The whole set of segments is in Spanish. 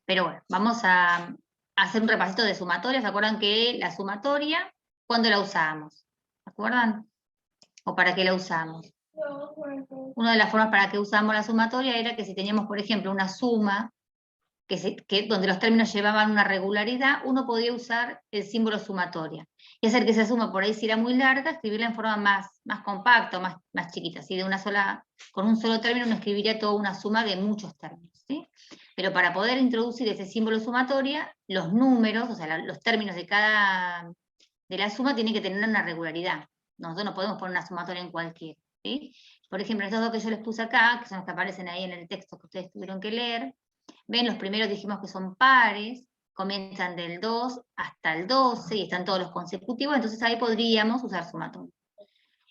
Pero bueno, vamos a hacer un repasito de sumatoria. ¿Se acuerdan que la sumatoria, cuándo la usábamos? ¿Se acuerdan? ¿O para qué la usamos? Una de las formas para que usamos la sumatoria era que si teníamos, por ejemplo, una suma donde los términos llevaban una regularidad, uno podía usar el símbolo sumatoria y hacer que esa suma, por ahí si era muy larga, escribirla en forma más compacta, más chiquita, ¿sí? Con un solo término uno escribiría toda una suma de muchos términos, ¿sí? Pero para poder introducir ese símbolo sumatoria, los números, o sea, los términos de la suma tienen que tener una regularidad. Nosotros no podemos poner una sumatoria en cualquiera, ¿sí? Por ejemplo, estos dos que yo les puse acá, que son los que aparecen ahí en el texto que ustedes tuvieron que leer, ven, los primeros dijimos que son pares, comienzan del 2 hasta el 12 y están todos los consecutivos, entonces ahí podríamos usar sumatoria.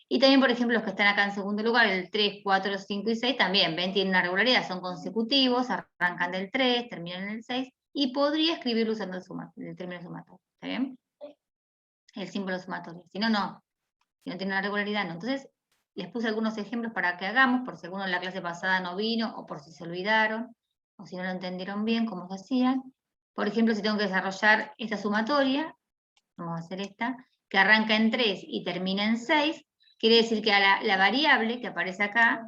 Y también, por ejemplo, los que están acá en segundo lugar, el 3, 4, 5 y 6, también, ven, tienen una regularidad, son consecutivos, arrancan del 3, terminan en el 6, y podría escribirlo usando el término sumatorio, ¿está bien? El símbolo sumatorio. Si no, no. Si no tiene una regularidad, no. Entonces, les puse algunos ejemplos para que hagamos, por si alguno en la clase pasada no vino, o por si se olvidaron, o si no lo entendieron bien, cómo se hacían. Por ejemplo, si tengo que desarrollar esta sumatoria, vamos a hacer esta, que arranca en 3 y termina en 6, quiere decir que a la variable que aparece acá,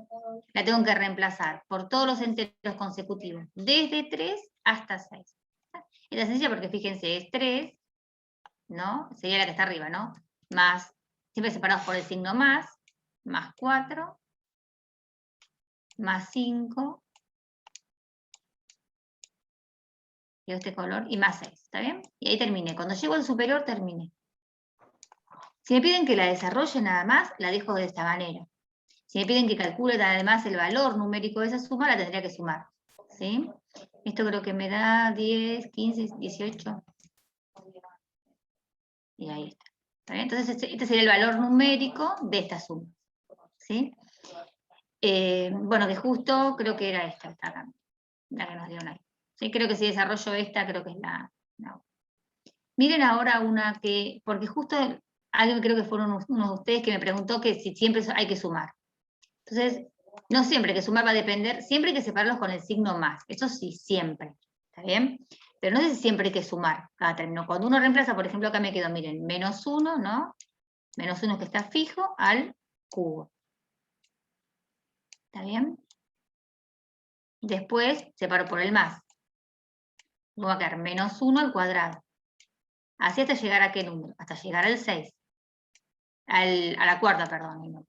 la tengo que reemplazar por todos los enteros consecutivos, desde 3 hasta 6. Esta es sencilla porque fíjense, es 3, ¿no? Sería la que está arriba, ¿no? Más, siempre separados por el signo más 4, más 5, y este color, y más 6, ¿está bien? Y ahí terminé. Cuando llego al superior, terminé. Si me piden que la desarrolle nada más, la dejo de esta manera. Si me piden que calcule además el valor numérico de esa suma, la tendría que sumar, ¿sí? Esto creo que me da 10, 15, 18. Y ahí está. ¿Está bien? Entonces, este sería el valor numérico de esta suma, ¿sí? Bueno, que justo creo que era esta acá, la que nos dieron ahí. ¿Sí? Creo que si desarrollo esta, creo que es la. Miren ahora una que, porque justo alguien creo que fueron unos de ustedes que me preguntó que si siempre hay que sumar. Entonces, no siempre, que sumar va a depender, siempre hay que separarlos con el signo más, eso sí, siempre, ¿está bien? Pero no sé si siempre hay que sumar cada término. Cuando uno reemplaza, por ejemplo, acá me quedo, miren, menos 1, ¿no? Menos 1 que está fijo al cubo. ¿Está bien? Después separo por el más. Me va a quedar menos 1 al cuadrado. Así hasta llegar a qué número? Hasta llegar al 6. A la cuarta, perdón.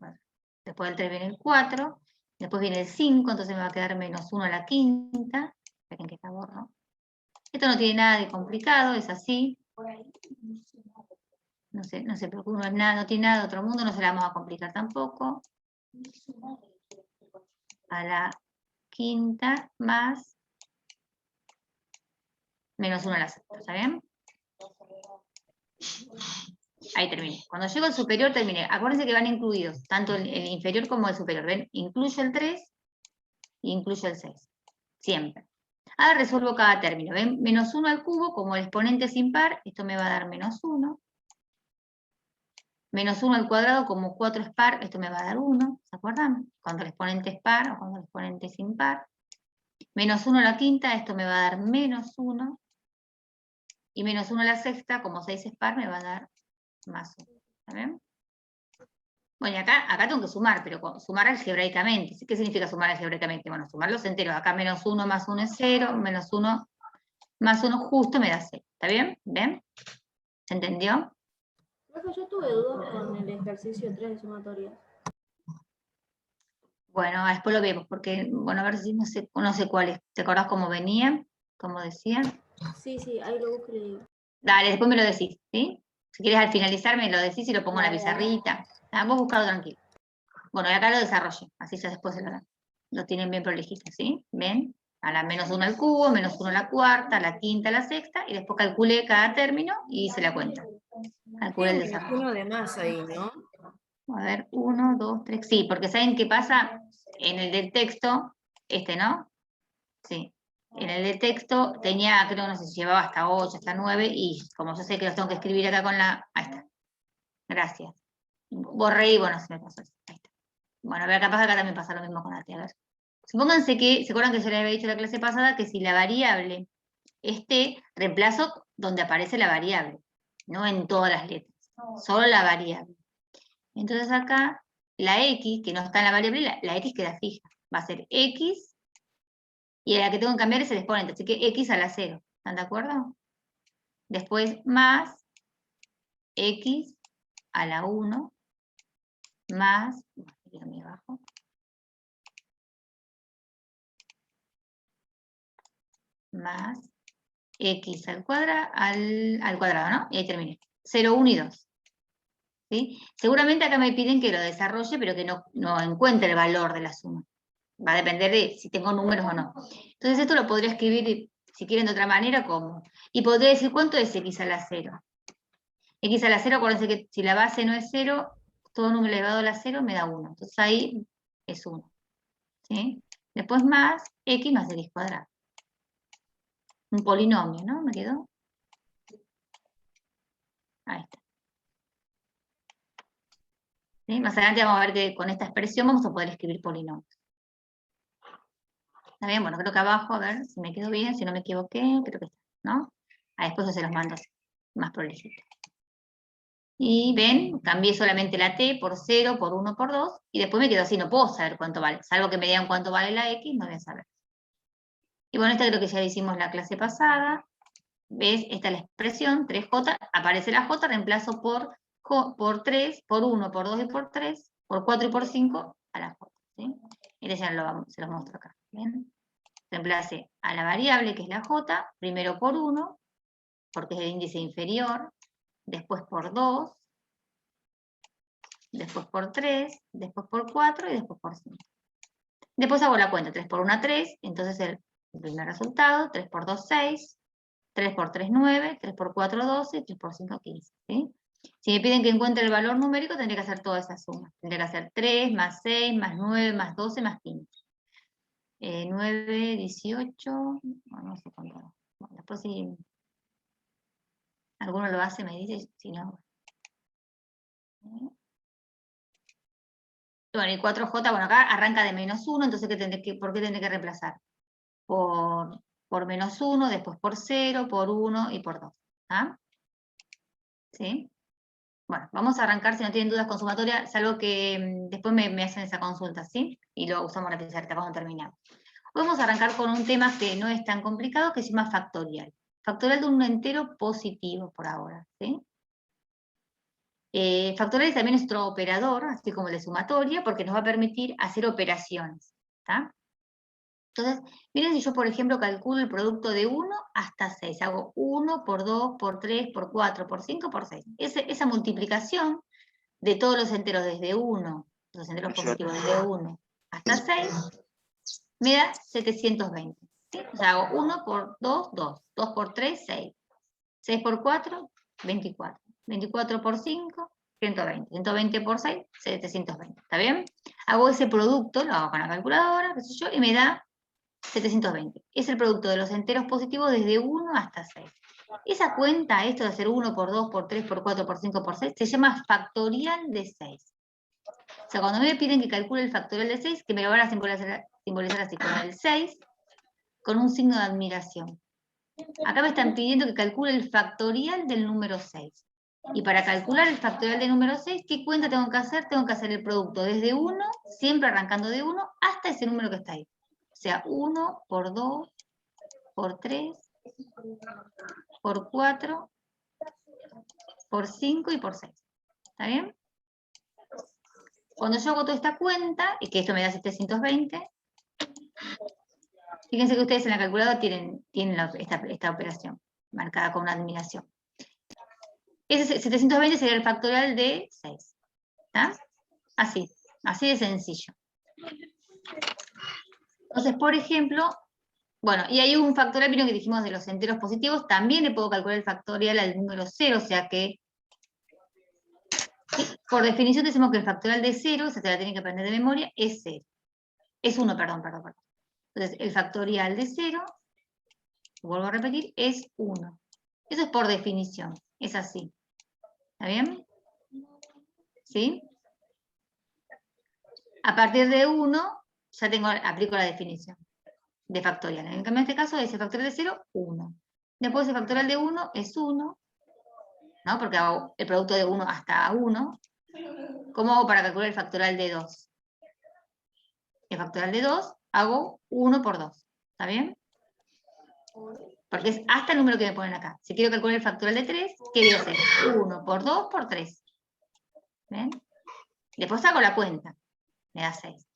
Después del 3 viene el 4. Después viene el 5, entonces me va a quedar menos 1 a la quinta. Esperen que está borro. Esto no tiene nada de complicado, es así. No se preocupen, no es nada, no tiene nada de otro mundo, no se la vamos a complicar tampoco. A la quinta más menos 1 a la sexta, ¿está bien? Ahí terminé. Cuando llego al superior terminé. Acuérdense que van incluidos, tanto el inferior como el superior. ¿Ven? Incluyo el 3 e incluyo el 6. Siempre. Ahora resuelvo cada término. ¿Ven? Menos 1 al cubo, como el exponente es impar, esto me va a dar menos 1. Menos 1 al cuadrado, como 4 es par, esto me va a dar 1. ¿Se acuerdan? Cuando el exponente es par o cuando el exponente es impar. Menos 1 a la quinta, esto me va a dar menos 1. Y menos 1 a la sexta, como 6 es par, me va a dar más 1. ¿Está bien? Bueno, y acá tengo que sumar, pero sumar algebraicamente. ¿Qué significa sumar algebraicamente? Bueno, sumar los enteros. Acá menos 1 más 1 es 0, menos 1 más 1 justo me da 0. ¿Está bien? ¿Ven? ¿Se entendió? Yo tuve dudas con el ejercicio 3 de sumatoria. Bueno, después lo vemos, porque, bueno, a ver si no sé cuál es. ¿Te acordás cómo venía? ¿Cómo decía? Sí, ahí lo busco y le digo. Dale, después me lo decís, ¿sí? Si quieres al finalizar me lo decís y lo pongo en la pizarrita. Vos buscalo tranquilo. Bueno, y acá lo desarrollo, así ya después lo tienen bien prolijito, ¿sí? ¿Ven? A la menos 1 al cubo, menos 1 a la cuarta, a la quinta, a la sexta, y después calculé cada término y hice la cuenta. Calculé el desarrollo. Uno de más ahí, ¿no? A ver, 1, 2, 3. Sí, porque ¿saben qué pasa? En el del texto, ¿no? Sí. En el del texto tenía, creo, no sé si llevaba hasta 8, hasta 9, y como yo sé que los tengo que escribir acá con la. Ahí está. Gracias. Borré y bueno, se me pasó. Ahí está. Bueno, a ver, capaz acá también pasa lo mismo con AT. A ver. Supónganse que, ¿se acuerdan que yo les había dicho en la clase pasada que si la variable reemplazo donde aparece la variable, no en todas las letras, solo la variable. Entonces acá, la X, que no está en la variable, la X queda fija. Va a ser X, y a la que tengo que cambiar es el exponente, así que X a la 0. ¿Están de acuerdo? Después más X a la 1 más, abajo, más X al cuadrado, ¿no? Y ahí terminé. 0, 1 y 2. ¿Sí? Seguramente acá me piden que lo desarrolle, pero que no encuentre el valor de la suma. Va a depender de si tengo números o no. Entonces esto lo podría escribir, si quieren de otra manera, como. Y podría decir cuánto es X a la 0. X a la 0, acuérdense que si la base no es 0, todo número elevado a la 0 me da 1. Entonces ahí es 1. ¿Sí? Después más X más X cuadrado. Un polinomio, ¿no? ¿Me quedó? Ahí está. ¿Sí? Más adelante vamos a ver que con esta expresión vamos a poder escribir polinomios. ¿Está bien? Bueno, creo que abajo, a ver si me quedó bien, si no me equivoqué, creo que está, ¿no? Ahí después yo se los mando así, más prolijito. Y ven, cambié solamente la t por 0, por 1, por 2, y después me quedo así, no puedo saber cuánto vale. Salvo que me digan cuánto vale la x, no voy a saber. Y bueno, esta creo que ya la hicimos la clase pasada. ¿Ves? Esta es la expresión, 3j, aparece la j, reemplazo por 3, por 1, por 2 y por 3, por 4 y por 5 a la j. ¿Sí? Y ya se los muestro acá. ¿Bien? Reemplace a la variable, que es la j, primero por 1, porque es el índice inferior, después por 2, después por 3, después por 4 y después por 5. Después hago la cuenta, 3 por 1, 3, entonces el primer resultado, 3 por 2, 6, 3 por 3, 9, 3 por 4, 12, 3 por 5, 15. ¿Sí? Si me piden que encuentre el valor numérico, tendré que hacer toda esa suma. Tendré que hacer 3 más 6 más 9 más 12 más 15. 9, 18, no sé cuánto. Bueno, después si alguno lo hace, me dice, si no. Bueno, y 4j, bueno, acá arranca de menos 1, entonces ¿por qué tendré que reemplazar? Por menos 1, después por 0, por 1 y por 2. ¿Ah? ¿Sí? Bueno, vamos a arrancar, si no tienen dudas con sumatoria, salvo que después me hacen esa consulta, ¿sí? Y lo usamos la pizarra cuando terminamos. Vamos a arrancar con un tema que no es tan complicado, que se llama factorial. Factorial de un entero positivo por ahora, ¿sí? Factorial también es otro operador, así como el de sumatoria, porque nos va a permitir hacer operaciones, ¿está? Entonces, miren si yo, por ejemplo, calculo el producto de 1 hasta 6. Hago 1 por 2, por 3, por 4, por 5, por 6. Esa multiplicación de todos los enteros desde 1, los enteros positivos desde 1 hasta 6, me da 720. ¿Sí? O sea, hago 1 por 2, 2. 2 por 3, 6. 6 por 4, 24. 24 por 5, 120. 120 por 6, 720. ¿Está bien? Hago ese producto, lo hago con la calculadora, qué sé yo, y me da 720. Es el producto de los enteros positivos desde 1 hasta 6. Esa cuenta, esto de hacer 1 por 2, por 3, por 4, por 5, por 6, se llama factorial de 6. O sea, cuando me piden que calcule el factorial de 6, que me lo van a simbolizar así, con el 6, con un signo de admiración. Acá me están pidiendo que calcule el factorial del número 6. Y para calcular el factorial del número 6, ¿qué cuenta tengo que hacer? Tengo que hacer el producto desde 1, siempre arrancando de 1, hasta ese número que está ahí. O sea, 1 por 2, por 3, por 4, por 5 y por 6. ¿Está bien? Cuando yo hago toda esta cuenta, y que esto me da 720, fíjense que ustedes en la calculadora tienen esta operación marcada con una admiración. Ese 720 sería el factorial de 6. ¿Está? Así de sencillo. Entonces, por ejemplo, bueno, y hay un factorial, vieron que dijimos de los enteros positivos, también le puedo calcular el factorial al número 0, o sea que, por definición decimos que el factorial de 0, esa se la tienen que aprender de memoria, es 0. Es 1, perdón. Entonces, el factorial de 0, vuelvo a repetir, es 1. Eso es por definición, es así. ¿Está bien? ¿Sí? A partir de 1, ya aplico la definición de factorial. En este caso es el factorial de 0, 1. Después el factorial de 1 es 1, ¿no? Porque hago el producto de 1 hasta 1. ¿Cómo hago para calcular el factorial de 2? El factorial de 2 hago 1 por 2. ¿Está bien? Porque es hasta el número que me ponen acá. Si quiero calcular el factorial de 3, ¿qué voy a hacer? 1 por 2 por 3. ¿Ven? Después hago la cuenta. Me da 6.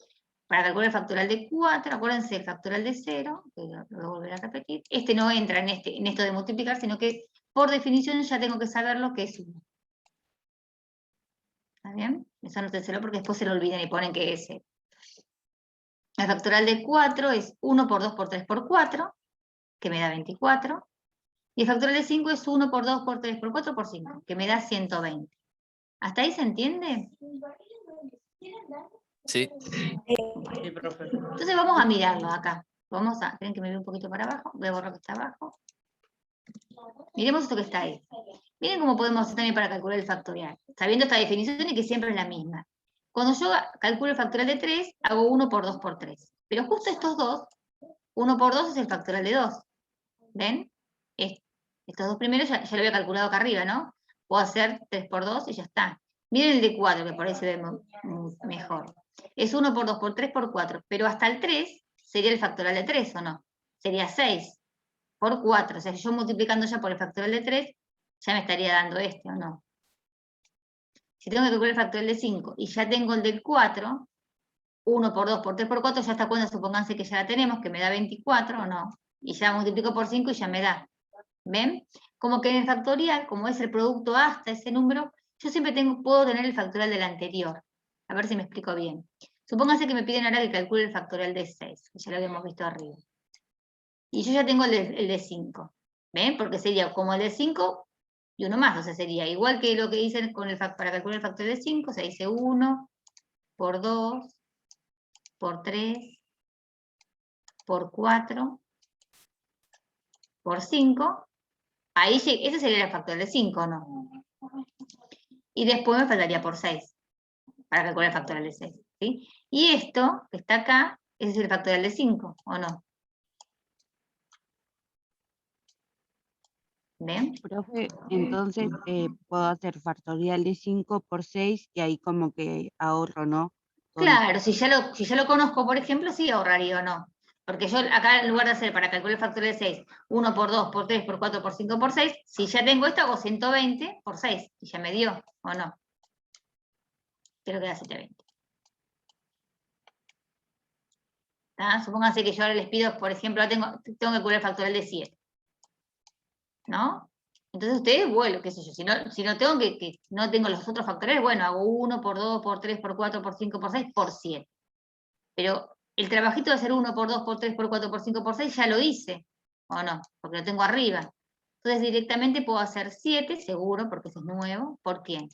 Para calcular el factorial de 4, acuérdense el factorial de 0, que lo voy a volver a repetir. Este no entra en esto de multiplicar, sino que por definición ya tengo que saber lo que es 1. ¿Está bien? Eso anótenselo porque después se lo olvidan y ponen que es 0. El factorial de 4 es 1 por 2 por 3 por 4, que me da 24. Y el factorial de 5 es 1 por 2 por 3 por 4 por 5, que me da 120. ¿Hasta ahí se entiende? Sí. Sí, profe. Entonces vamos a mirarlo acá. ¿Quieren que me vea un poquito para abajo? Voy a borrar lo que está abajo. Miremos esto que está ahí. Miren cómo podemos hacer también para calcular el factorial. Sabiendo esta definición y que siempre es la misma. Cuando yo calculo el factorial de 3, hago 1 por 2 por 3. Pero justo estos dos, 1 por 2 es el factorial de 2. ¿Ven? Estos dos primeros ya lo había calculado acá arriba, ¿no? Puedo hacer 3 por 2 y ya está. Miren el de 4, que por ahí se ve mejor. Es 1 por 2 por 3 por 4, pero hasta el 3 sería el factorial de 3, ¿o no? Sería 6 por 4. O sea, yo multiplicando ya por el factorial de 3, ya me estaría dando este, ¿o no? Si tengo que calcular el factorial de 5 y ya tengo el del 4, 1 por 2 por 3 por 4, ya esta cuenta, supónganse que ya la tenemos, que me da 24, ¿o no? Y ya multiplico por 5 y ya me da. ¿Ven? Como que en el factorial, como es el producto hasta ese número, yo siempre puedo tener el factorial del anterior. A ver si me explico bien. Supónganse que me piden ahora que calcule el factorial de 6, que ya lo habíamos visto arriba. Y yo ya tengo el de 5. ¿Ven? Porque sería como el de 5 y uno más. O sea, sería igual que lo que hice para calcular el factorial de 5. Se dice 1 por 2 por 3 por 4 por 5. Ahí ese sería el factorial de 5, ¿no? Y después me faltaría por 6, para calcular el factorial de 6, ¿sí? Y esto, que está acá, ese es el factorial de 5, ¿o no? ¿Ven? Profe, entonces puedo hacer factorial de 5 por 6 y ahí como que ahorro, ¿no? Claro, si ya lo conozco, por ejemplo, sí ahorraría o no. Porque yo acá, en lugar de hacer para calcular el factorial de 6, 1 por 2 por 3 por 4 por 5 por 6, si ya tengo esto, hago 120 por 6, y ya me dio, ¿o no? Creo que da 720. Supónganse que yo ahora les pido, por ejemplo, tengo que calcular el factorial de 7. ¿No? Entonces ustedes, bueno, qué sé yo, si no tengo no tengo los otros factoriales, bueno, hago 1 por 2 por 3 por 4 por 5 por 6 por 7. Pero el trabajito de hacer 1 por 2 por 3 por 4 por 5 por 6 ya lo hice, ¿o no? Porque lo tengo arriba. Entonces directamente puedo hacer 7, seguro, porque eso es nuevo. ¿Por quién?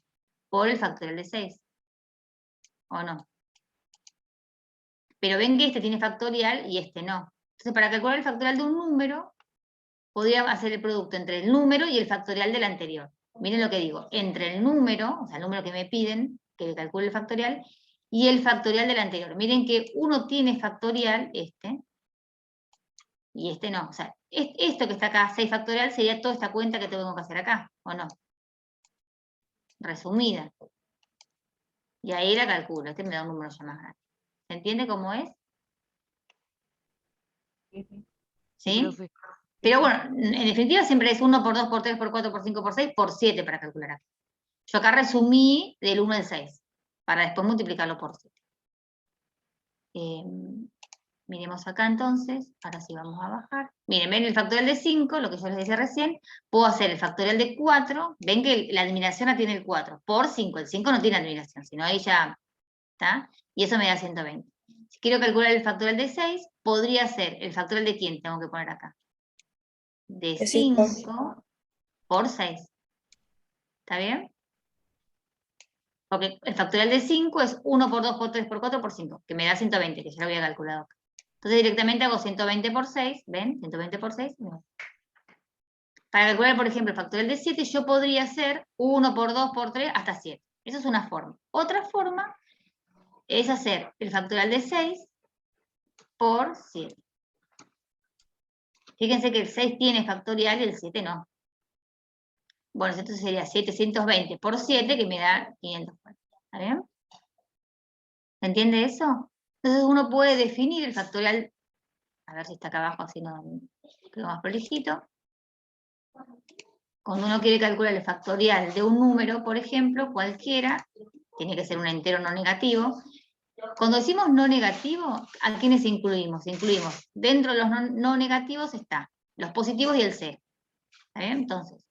Por el factorial de 6. ¿O no? Pero ven que este tiene factorial y este no. Entonces para calcular el factorial de un número, podría hacer el producto entre el número y el factorial del anterior. Miren lo que digo, entre el número, o sea, el número que me piden, que le calcule el factorial, y el factorial del anterior. Miren que uno tiene factorial, y este no. O sea, esto que está acá, 6 factorial, sería toda esta cuenta que tengo que hacer acá, ¿o no? Resumida. Y ahí la calculo, este me da un número ya más grande. ¿Se entiende cómo es? ¿Sí? Profe. Pero bueno, en definitiva siempre es 1 por 2 por 3 por 4 por 5 por 6 por 7 para calcular acá. Yo acá resumí del 1 al 6, para después multiplicarlo por 7. Miremos acá entonces, ahora sí vamos a bajar. Miren, ven el factorial de 5, lo que yo les decía recién, puedo hacer el factorial de 4, ven que la eliminación la tiene el 4, por 5, el 5 no tiene eliminación, sino ahí ya está, y eso me da 120. Si quiero calcular el factorial de 6, podría ser el factorial de quién tengo que poner acá. De 5 por 6. ¿Está bien? Porque el factorial de 5 es 1 por 2 por 3 por 4 por 5, que me da 120, que ya lo había calculado acá. Entonces directamente hago 120 por 6, ¿ven? 120 por 6. No. Para calcular, por ejemplo, el factorial de 7, yo podría hacer 1 por 2 por 3 hasta 7. Esa es una forma. Otra forma es hacer el factorial de 6 por 7. Fíjense que el 6 tiene factorial y el 7 no. Bueno, entonces sería 720 por 7 que me da 540. ¿Está bien? ¿Se entiende eso? Entonces uno puede definir el factorial, a ver si está acá abajo, así no quedó más prolijito. Cuando uno quiere calcular el factorial de un número, por ejemplo, cualquiera, tiene que ser un entero no negativo. Cuando decimos no negativo, ¿a quiénes incluimos? Incluimos, dentro de los no negativos está los positivos y el cero. ¿Está bien? Entonces,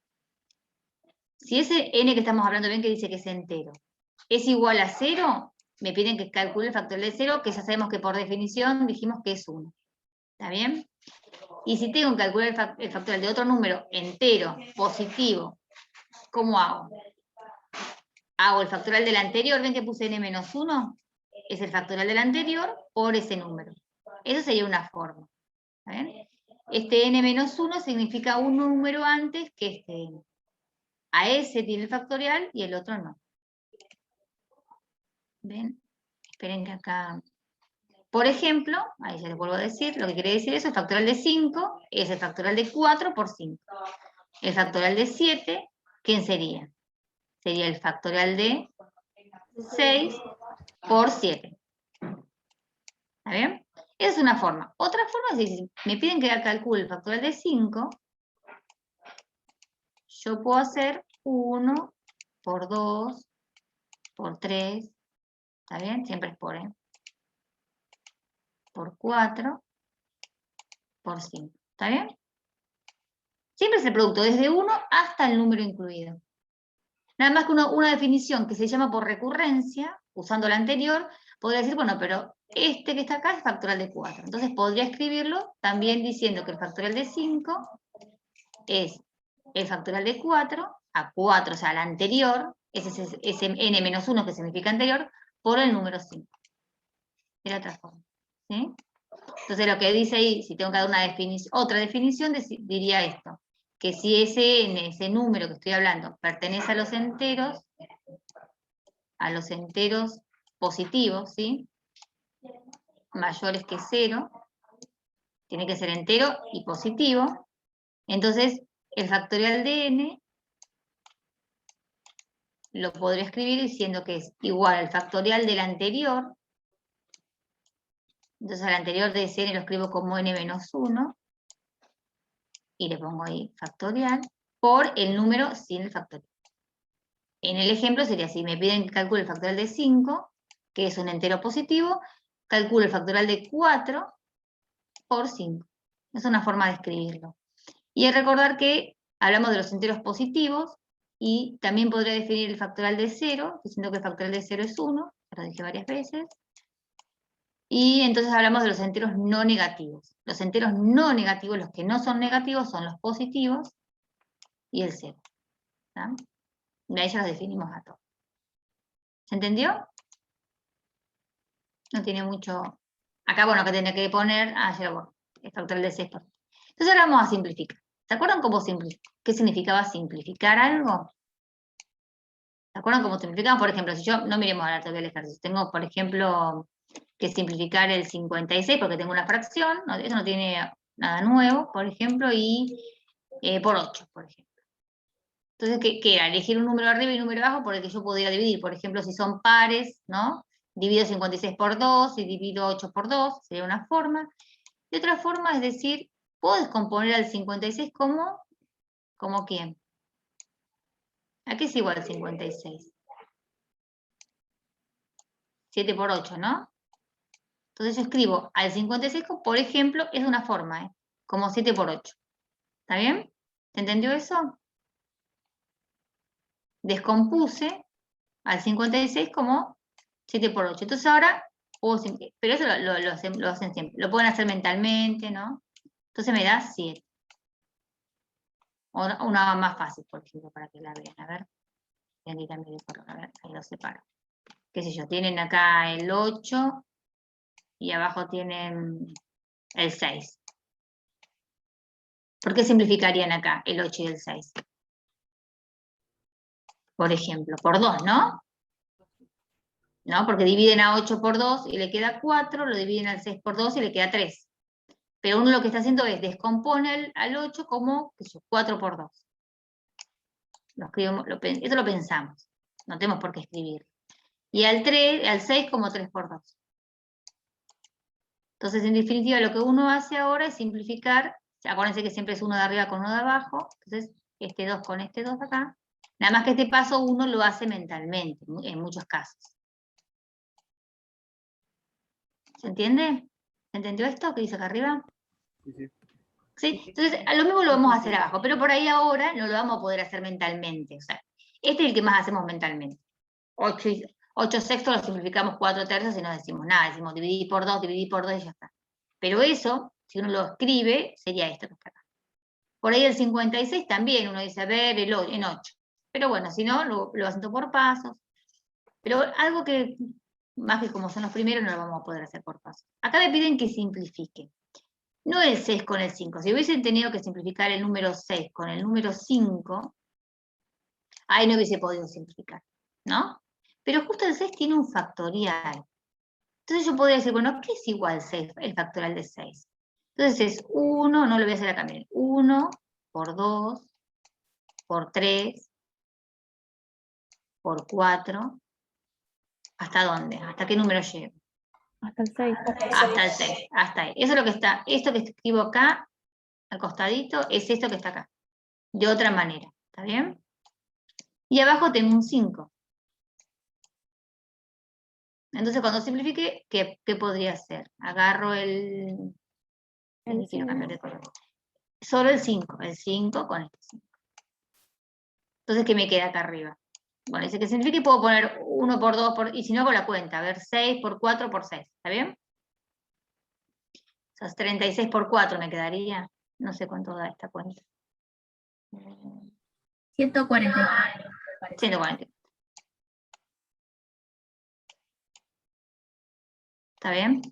si ese n que estamos hablando bien que dice que es entero, es igual a 0, me piden que calcule el factorial de 0, que ya sabemos que por definición dijimos que es 1. ¿Está bien? Y si tengo que calcular el factorial de otro número entero, positivo, ¿cómo hago? Hago el factorial del anterior, ¿ven que puse n-1? Es el factorial del anterior por ese número. Eso sería una forma. ¿Está bien? Este n-1 significa un número antes que este n. A ese tiene el factorial y el otro no. ¿Ven? Esperen que acá... Por ejemplo, ahí ya les vuelvo a decir, lo que quiere decir eso, el factorial de 5 es el factorial de 4 por 5. El factorial de 7, ¿quién sería? Sería el factorial de 6 por 7. ¿Está bien? Esa es una forma. Otra forma es decir, si me piden que calcule el factorial de 5, yo puedo hacer 1 por 2 por 3, ¿está bien? Siempre es por, por 4 por 5, ¿está bien? Siempre es el producto, desde 1 hasta el número incluido. Nada más que una definición que se llama por recurrencia, usando la anterior, podría decir, bueno, pero este que está acá es factorial de 4. Entonces podría escribirlo también diciendo que el factorial de 5 es el factorial de 4, a 4, o sea, al anterior, ese n-1 que significa anterior, por el número 5. Era otra forma. ¿Sí? Entonces lo que dice ahí, si tengo que dar otra definición, diría esto, que si ese número que estoy hablando pertenece a los enteros positivos, ¿sí? Mayores que 0, tiene que ser entero y positivo, entonces el factorial de n lo podré escribir diciendo que es igual al factorial del anterior. Entonces al anterior de ese n lo escribo como n-1, y le pongo ahí factorial, por el número sin el factorial. En el ejemplo sería así, me piden que calcule el factorial de 5, que es un entero positivo, calculo el factorial de 4 por 5. Es una forma de escribirlo. Y es recordar que hablamos de los enteros positivos, y también podría definir el factorial de 0, diciendo que el factorial de 0 es 1, ya lo dije varias veces. Y entonces hablamos de los enteros no negativos. Los enteros no negativos, los que no son negativos, son los positivos y el 0. ¿Está? De ahí ya los definimos a todos. ¿Se entendió? No tiene mucho... Acá, bueno, que tenía que poner... ya lo borro. El factorial de 6 por... Entonces ahora vamos a simplificar. ¿Se acuerdan qué significaba simplificar algo? ¿Se acuerdan cómo simplificamos? Por ejemplo, si yo... No miremos ahora todavía el ejercicio. Tengo, por ejemplo... que simplificar el 56 porque tengo una fracción, eso no tiene nada nuevo, por ejemplo, y por 8, por ejemplo. Entonces, ¿qué era? Elegir un número arriba y un número abajo por el que yo pudiera dividir. Por ejemplo, si son pares, ¿no? Divido 56 por 2 y divido 8 por 2, sería una forma. Y otra forma es decir, puedo descomponer al 56 ¿como quién? ¿A qué es igual al 56? 7 por 8, ¿no? Entonces yo escribo al 56, por ejemplo, es una forma, como 7 por 8. ¿Está bien? ¿Se entendió eso? Descompuse al 56 como 7 por 8. Entonces ahora, pero eso lo hacen siempre. Lo pueden hacer mentalmente, ¿no? Entonces me da 7. O una más fácil, por ejemplo, para que la vean. A ver. A ver, ahí lo separo. ¿Qué sé yo? Tienen acá el 8 y abajo tienen el 6. ¿Por qué simplificarían acá el 8 y el 6? Por ejemplo, por 2, ¿no? ¿No? Porque dividen a 8 por 2 y le queda 4, lo dividen al 6 por 2 y le queda 3. Pero uno lo que está haciendo es descompone al 8 como, qué sé yo, 4 por 2. Eso lo pensamos. No tenemos por qué escribir. Y al 6 como 3 por 2. Entonces, en definitiva, lo que uno hace ahora es simplificar. Acuérdense que siempre es uno de arriba con uno de abajo. Entonces, este 2 con este 2 acá. Nada más que este paso uno lo hace mentalmente, en muchos casos. ¿Se entiende? ¿Se entendió esto que dice acá arriba? Sí, sí. ¿Sí? Entonces, a lo mismo lo vamos a hacer abajo, pero por ahí ahora no lo vamos a poder hacer mentalmente. O sea, este es el que más hacemos mentalmente. 8 sextos lo simplificamos 4 tercios y no decimos nada, decimos dividir por 2 y ya está. Pero eso, si uno lo escribe, sería esto que está acá. Por ahí el 56 también, uno dice, a ver, en 8. Pero bueno, si no, lo haciendo por pasos. Pero algo que, más que como son los primeros, no lo vamos a poder hacer por pasos. Acá me piden que simplifique. No el 6 con el 5. Si hubiesen tenido que simplificar el número 6 con el número 5, ahí no hubiese podido simplificar, ¿no? Pero justo el 6 tiene un factorial. Entonces yo podría decir, bueno, ¿qué es igual 6, el factorial de 6? Entonces es 1, no lo voy a hacer acá, miren, 1 por 2, por 3, por 4, ¿hasta dónde? ¿Hasta qué número llego? Hasta el 6. Hasta el 6, hasta ahí. Eso es lo que está, esto que escribo acá, al costadito, es esto que está acá. De otra manera, ¿está bien? Y abajo tengo un 5. Entonces cuando simplifique, ¿qué podría hacer? Agarro el quiero cambiar de color. Solo el 5 con este 5. Entonces, ¿qué me queda acá arriba? Bueno, dice que simplifique y puedo poner 1 por 2, y si no hago la cuenta, a ver, 6 por 4 por 6, ¿está bien? O sea, 36 por 4 me quedaría, no sé cuánto da esta cuenta. 144. 140. ¿Está bien?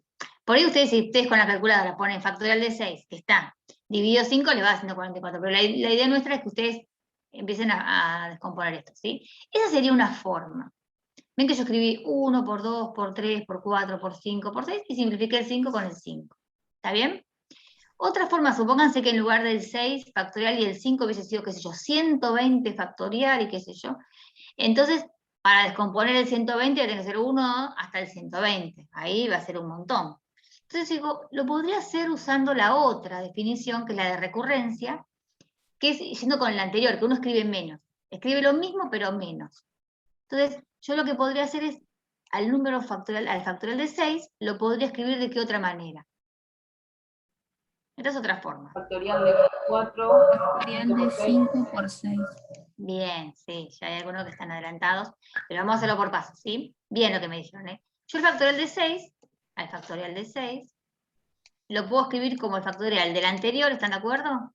Por ahí ustedes, si ustedes con la calculadora ponen factorial de 6, que está dividido 5, les va a 144. Pero la idea nuestra es que ustedes empiecen a descomponer esto, ¿sí? Esa sería una forma. Ven que yo escribí 1 por 2, por 3, por 4, por 5, por 6 y simplifiqué el 5 con el 5. ¿Está bien? Otra forma, supónganse que en lugar del 6 factorial y el 5 hubiese sido, qué sé yo, 120 factorial y qué sé yo. Entonces, para descomponer el 120 tiene que ser 1 hasta el 120. Ahí va a ser un montón. Entonces digo, lo podría hacer usando la otra definición, que es la de recurrencia, que es yendo con la anterior, que uno escribe menos. Escribe lo mismo, pero menos. Entonces, yo lo que podría hacer es, al factorial de 6, lo podría escribir de qué otra manera. Esta es otra forma. Factorial de 4. Factorial de 5 por 6. Bien, sí, ya hay algunos que están adelantados, pero vamos a hacerlo por pasos, ¿sí? Bien lo que me dijeron, ¿eh? Yo el factorial de 6, al factorial de 6, lo puedo escribir como el factorial del anterior, ¿están de acuerdo?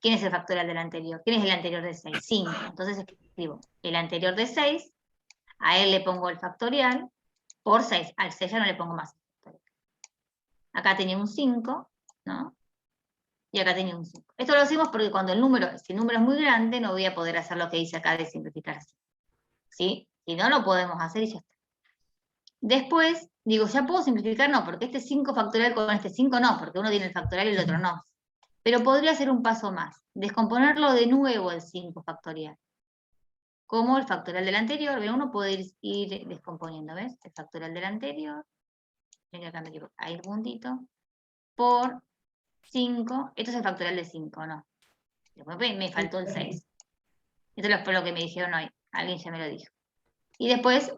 ¿Quién es el factorial del anterior? ¿Quién es el anterior de 6? 5. Entonces escribo el anterior de 6, a él le pongo el factorial, por 6. Al 6 ya no le pongo más. Acá tenía un 5, ¿no? Y acá tenía un 5. Esto lo hacemos porque cuando si el número es muy grande, no voy a poder hacer lo que hice acá de simplificar así. ¿Sí? Si no, lo podemos hacer y ya está. Después, digo, ¿ya puedo simplificar? No, porque este 5 factorial con este 5 no, porque uno tiene el factorial y el otro no. Pero podría hacer un paso más. Descomponerlo de nuevo el 5 factorial. Como el factorial del anterior. ¿Ven? Uno puede ir descomponiendo, ¿ves? El factorial del anterior. Ven que acá me equivoco. Ahí el puntito. Por 5. Esto es el factorial de 5, ¿no? Después me faltó el 6. Esto fue lo que me dijeron hoy. Alguien ya me lo dijo. Y después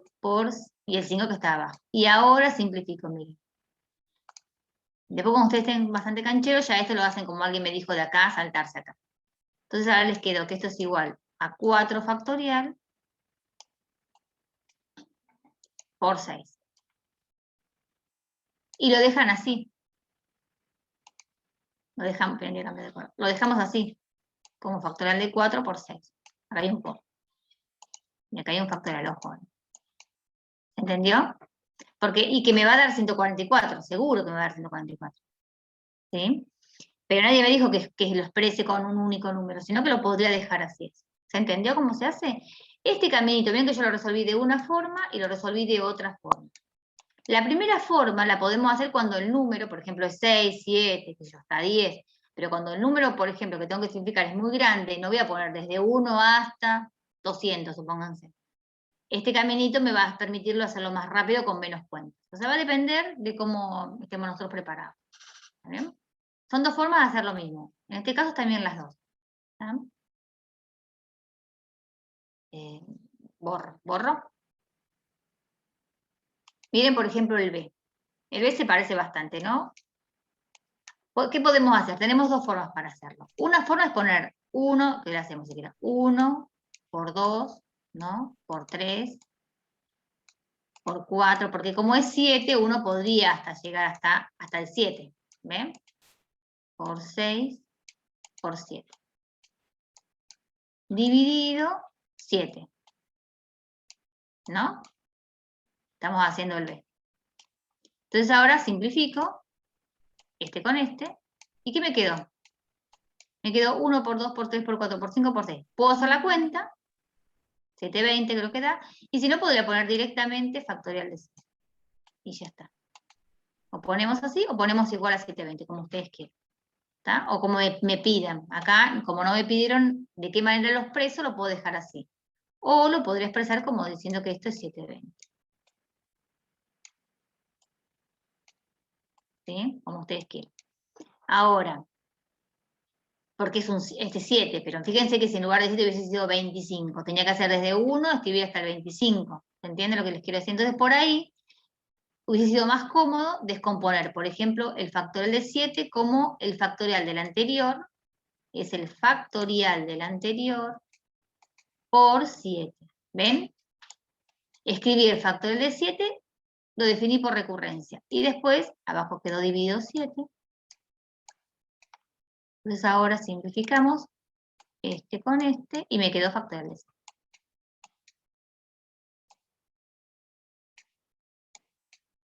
y el 5 que está abajo. Y ahora simplifico, miren. Después cuando ustedes estén bastante cancheros, ya esto lo hacen como alguien me dijo de acá, saltarse acá. Entonces ahora les quedó que esto es igual a 4 factorial por 6. Y lo dejan así. Lo dejamos así, como factorial de 4 por 6. Acá hay un poco. Y acá hay un factorial, ojo. ¿Entendió? Y que me va a dar 144, seguro que me va a dar 144. ¿Sí? Pero nadie me dijo que lo exprese con un único número, sino que lo podría dejar así. ¿Se entendió cómo se hace? Este caminito, bien que yo lo resolví de una forma y lo resolví de otra forma. La primera forma la podemos hacer cuando el número, por ejemplo, es 6, 7, que yo, hasta 10, pero cuando el número, por ejemplo, que tengo que simplificar es muy grande, no voy a poner desde 1 hasta 200, supónganse. Este caminito me va a permitirlo hacerlo más rápido con menos cuentas. O sea, va a depender de cómo estemos nosotros preparados. ¿Está bien? Son dos formas de hacer lo mismo. En este caso también las dos. ¿Está? Borro. Miren, por ejemplo, el B. El B se parece bastante, ¿no? ¿Qué podemos hacer? Tenemos dos formas para hacerlo. Una forma es poner 1, que le hacemos siquiera 1 por 2, ¿no? Por 3, por 4, porque como es 7, uno podría hasta llegar hasta el 7. ¿Ven? Por 6, por 7. Dividido 7. ¿No? Estamos haciendo el B. Entonces ahora simplifico este con este. ¿Y qué me quedó? Me quedó 1 por 2, por 3, por 4, por 5, por 6. Puedo hacer la cuenta. 720 creo que da. Y si no, podría poner directamente factorial de 6. Y ya está. O ponemos así, o ponemos igual a 720, como ustedes quieran. ¿Está? O como me pidan. Acá, como no me pidieron de qué manera lo expreso, lo puedo dejar así. O lo podría expresar como diciendo que esto es 720. ¿Sí? Como ustedes quieran. Ahora, porque es este 7, pero fíjense que si en lugar de 7 hubiese sido 25, tenía que hacer desde 1, escribir hasta el 25. ¿Se entiende lo que les quiero decir? Entonces, por ahí, hubiese sido más cómodo descomponer, por ejemplo, el factorial de 7 como el factorial del anterior, es el factorial del anterior por 7. ¿Ven? Escribí el factorial de 7, lo definí por recurrencia. Y después, abajo quedó dividido 7. Entonces ahora simplificamos este con este y me quedó factorial de 7.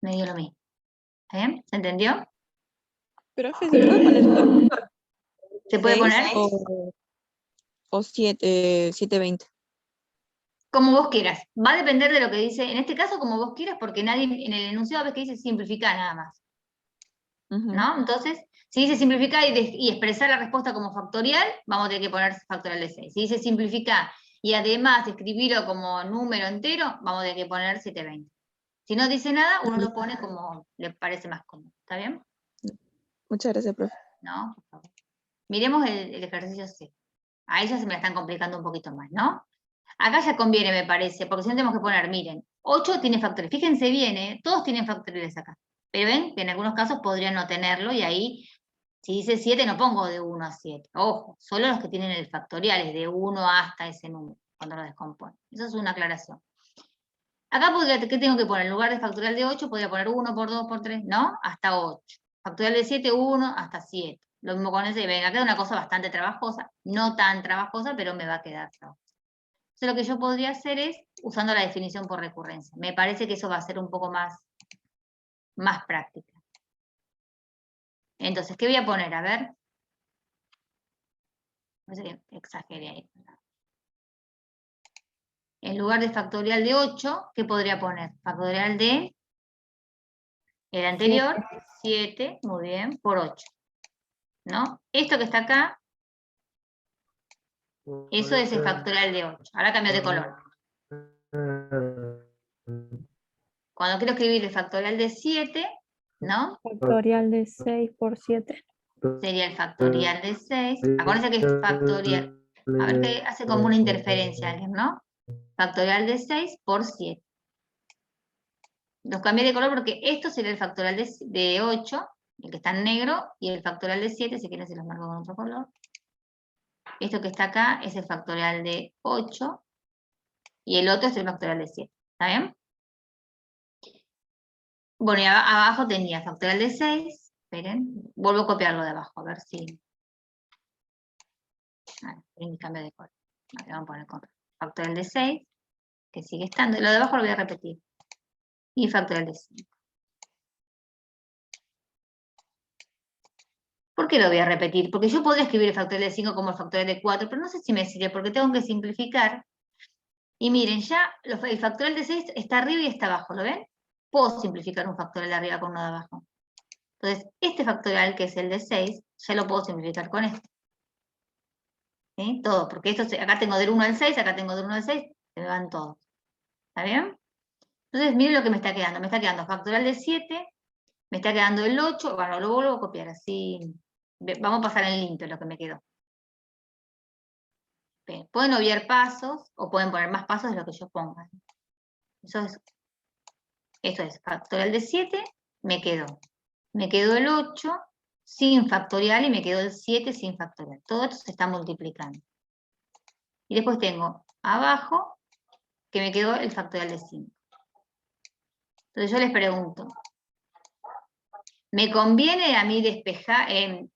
Me dio lo mismo. ¿Está bien? ¿Se entendió? Profe, ¿se puede poner ¿Se puede 6 poner? o 720? Como vos quieras. Va a depender de lo que dice, en este caso como vos quieras, porque nadie en el enunciado ves que dice simplificar nada más. ¿No? Entonces, si dice simplificar y expresar la respuesta como factorial, vamos a tener que poner factorial de 6. Si dice simplificar y además escribirlo como número entero, vamos a tener que poner 720. Si no dice nada, uno lo pone como le parece más cómodo. ¿Está bien? Muchas gracias, profe. No, por favor. Miremos el ejercicio C. A ella se me la están complicando un poquito más, ¿no? Acá ya conviene, me parece, porque si no tenemos que poner, miren, 8 tiene factoriales. Fíjense bien, todos tienen factoriales acá. Pero ven que en algunos casos podrían no tenerlo y ahí, si dice 7, no pongo de 1 a 7. Ojo, solo los que tienen el factorial es de 1 hasta ese número, cuando lo descomponen. Eso es una aclaración. Acá, ¿qué tengo que poner? En lugar de factorial de 8, podría poner 1 por 2 por 3, ¿no? Hasta 8. Factorial de 7, 1 hasta 7. Lo mismo con ese, venga, queda una cosa bastante trabajosa, no tan trabajosa, pero me va a quedar trabajosa. Entonces lo que yo podría hacer es, usando la definición por recurrencia. Me parece que eso va a ser un poco más práctica. Entonces, ¿qué voy a poner? A ver. No sé que exageré ahí. En lugar de factorial de 8, ¿qué podría poner? Factorial de el anterior, 7, muy bien, por 8. ¿No? Esto que está acá, eso es el factorial de 8. Ahora cambio de color. Cuando quiero escribir el factorial de 7, ¿no? Factorial de 6 por 7. Sería el factorial de 6. Acuérdense que es factorial. A ver que hace como una interferencia alguien, ¿no? Factorial de 6 por 7. Los cambié de color porque esto sería el factorial de 8, el que está en negro, y el factorial de 7, si quieren se los marco con otro color. Esto que está acá es el factorial de 8, y el otro es el factorial de 7. ¿Está bien? Bueno, y abajo tenía factorial de 6. Esperen, vuelvo a copiarlo de abajo, a ver si... cambio de color. Vamos a poner con factorial de 6, que sigue estando. Lo de abajo lo voy a repetir. Y factorial de 5. ¿Por qué lo voy a repetir? Porque yo podría escribir el factorial de 5 como el factorial de 4, pero no sé si me sirve, porque tengo que simplificar. Y miren, ya el factorial de 6 está arriba y está abajo, ¿lo ven? puedo simplificar un factorial de arriba con uno de abajo. Entonces, este factorial, que es el de 6, ya lo puedo simplificar con este. ¿Sí? Todo, porque esto, acá tengo del 1 al 6, acá tengo del 1 al 6, se me van todos. ¿Está bien? Entonces, miren lo que me está quedando. Me está quedando factorial de 7, me está quedando el 8, bueno, lo vuelvo a copiar, así. Vamos a pasar en limpio lo que me quedó. Bien, pueden obviar pasos, o pueden poner más pasos de lo que yo ponga. Esto es factorial de 7, me quedó. Me quedó el 8 sin factorial y me quedó el 7 sin factorial. Todo esto se está multiplicando. Y después tengo abajo que me quedó el factorial de 5. Entonces yo les pregunto, ¿me conviene a mí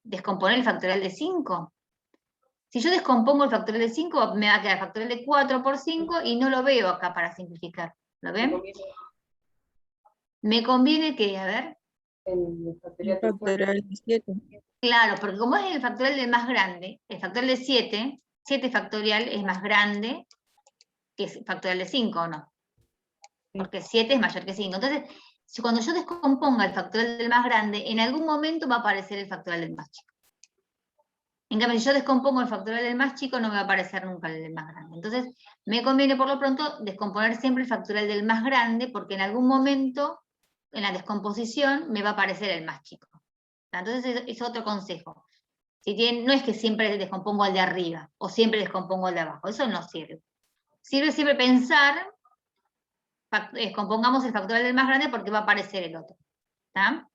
descomponer el factorial de 5? Si yo descompongo el factorial de 5, me va a quedar el factorial de 4 por 5 y no lo veo acá para simplificar. ¿Lo ven? Me conviene que, a ver. El factorial de 7. Claro, porque como es el factorial del más grande, el factorial de 7, 7 factorial es más grande que el factorial de 5, ¿o no? Porque 7 es mayor que 5. Entonces, cuando yo descomponga el factorial del más grande, en algún momento va a aparecer el factorial del más chico. En cambio, si yo descompongo el factorial del más chico, no me va a aparecer nunca el del más grande. Entonces, me conviene por lo pronto descomponer siempre el factorial del más grande, porque en algún momento, en la descomposición, me va a aparecer el más chico. Entonces, es otro consejo. No es que siempre descompongo al de arriba, o siempre descompongo al de abajo. Eso no sirve. Sirve siempre pensar, descompongamos el factorial del más grande porque va a aparecer el otro. ¿Está?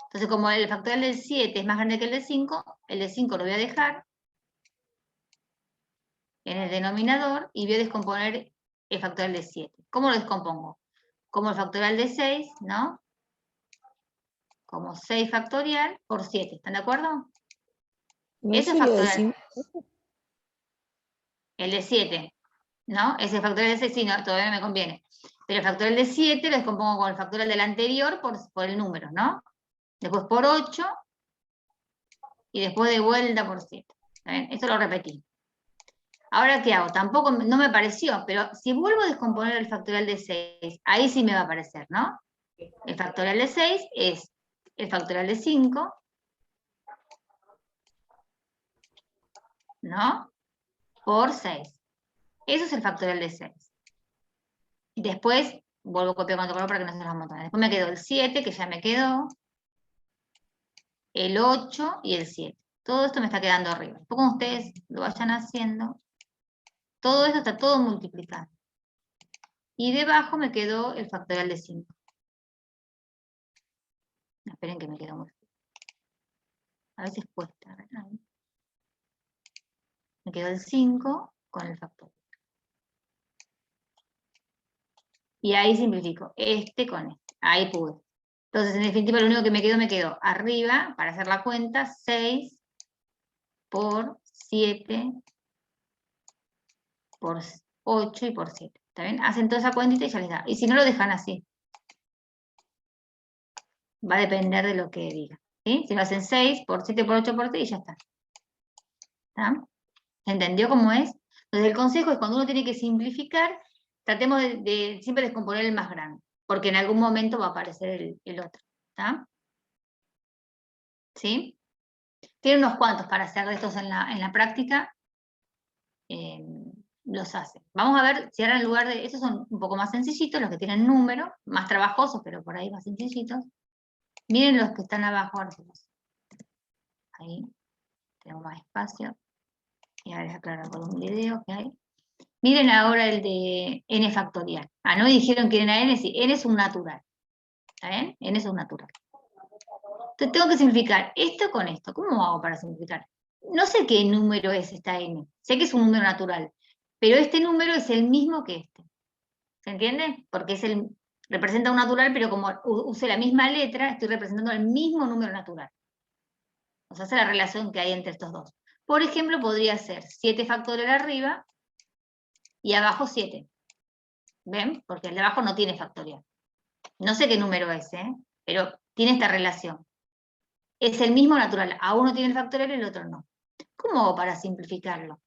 Entonces, como el factorial del 7 es más grande que el de 5 lo voy a dejar en el denominador y voy a descomponer el factorial de 7. ¿Cómo lo descompongo? Como el factorial de 6, ¿no? Como 6 factorial por 7. ¿Están de acuerdo? ¿No Ese sería de factorial. 5? El de 7, ¿no? Ese factorial de 6, sí, no, todavía no me conviene. Pero el factorial de 7 lo descompongo con el factorial del anterior por el número, ¿no? Después por 8, y después de vuelta por 7. Esto lo repetí. Ahora, ¿qué hago? Tampoco, no me pareció, pero si vuelvo a descomponer el factorial de 6, ahí sí me va a aparecer, ¿no? El factorial de 6 es el factorial de 5, ¿no? Por 6. Eso es el factorial de 6. Y después, vuelvo a copiar con otro color para que no se nos amontone. Después me quedó el 7, que ya me quedó, el 8 y el 7. Todo esto me está quedando arriba. Después cuando ustedes lo vayan haciendo, todo esto está todo multiplicado. Y debajo me quedó el factorial de 5. Esperen que me quedó muy... A veces cuesta, ¿verdad? Me quedó el 5 con el factorial. Y ahí simplifico, este con este. Ahí pude. Entonces, en definitiva, lo único que me quedó arriba, para hacer la cuenta, 6 por 7 por 8 y por 7. ¿Está bien? Hacen toda esa cuentita y ya les da. Y si no, lo dejan así. Va a depender de lo que diga. ¿Sí? Si lo hacen 6 por 7 por 8 por 3 y ya está. ¿Está? ¿Se entendió cómo es? Entonces, el consejo es cuando uno tiene que simplificar, tratemos de siempre descomponer el más grande, porque en algún momento va a aparecer el otro. ¿Está? ¿Sí? Tiene unos cuantos para hacer de estos en la práctica. Los hacen. Vamos a ver si ahora en lugar de... Estos son un poco más sencillitos, los que tienen número, más trabajosos, pero por ahí más sencillitos. Miren los que están abajo. Ahí. Tenemos más espacio. Y ahora les aclaro por un video que hay. Miren ahora el de n factorial. Ah, no me dijeron que era n, sí, n es un natural. ¿Está bien? N es un natural. Entonces tengo que simplificar esto con esto. ¿Cómo hago para simplificar? No sé qué número es esta n. Sé que es un número natural. Pero este número es el mismo que este. ¿Se entiende? Porque representa un natural, pero como use la misma letra, estoy representando el mismo número natural. O sea, esa es la relación que hay entre estos dos. Por ejemplo, podría ser 7 factorial arriba y abajo 7. ¿Ven? Porque el de abajo no tiene factorial. No sé qué número es, pero tiene esta relación. Es el mismo natural. A uno tiene el factorial y el otro no. ¿Cómo hago para simplificarlo?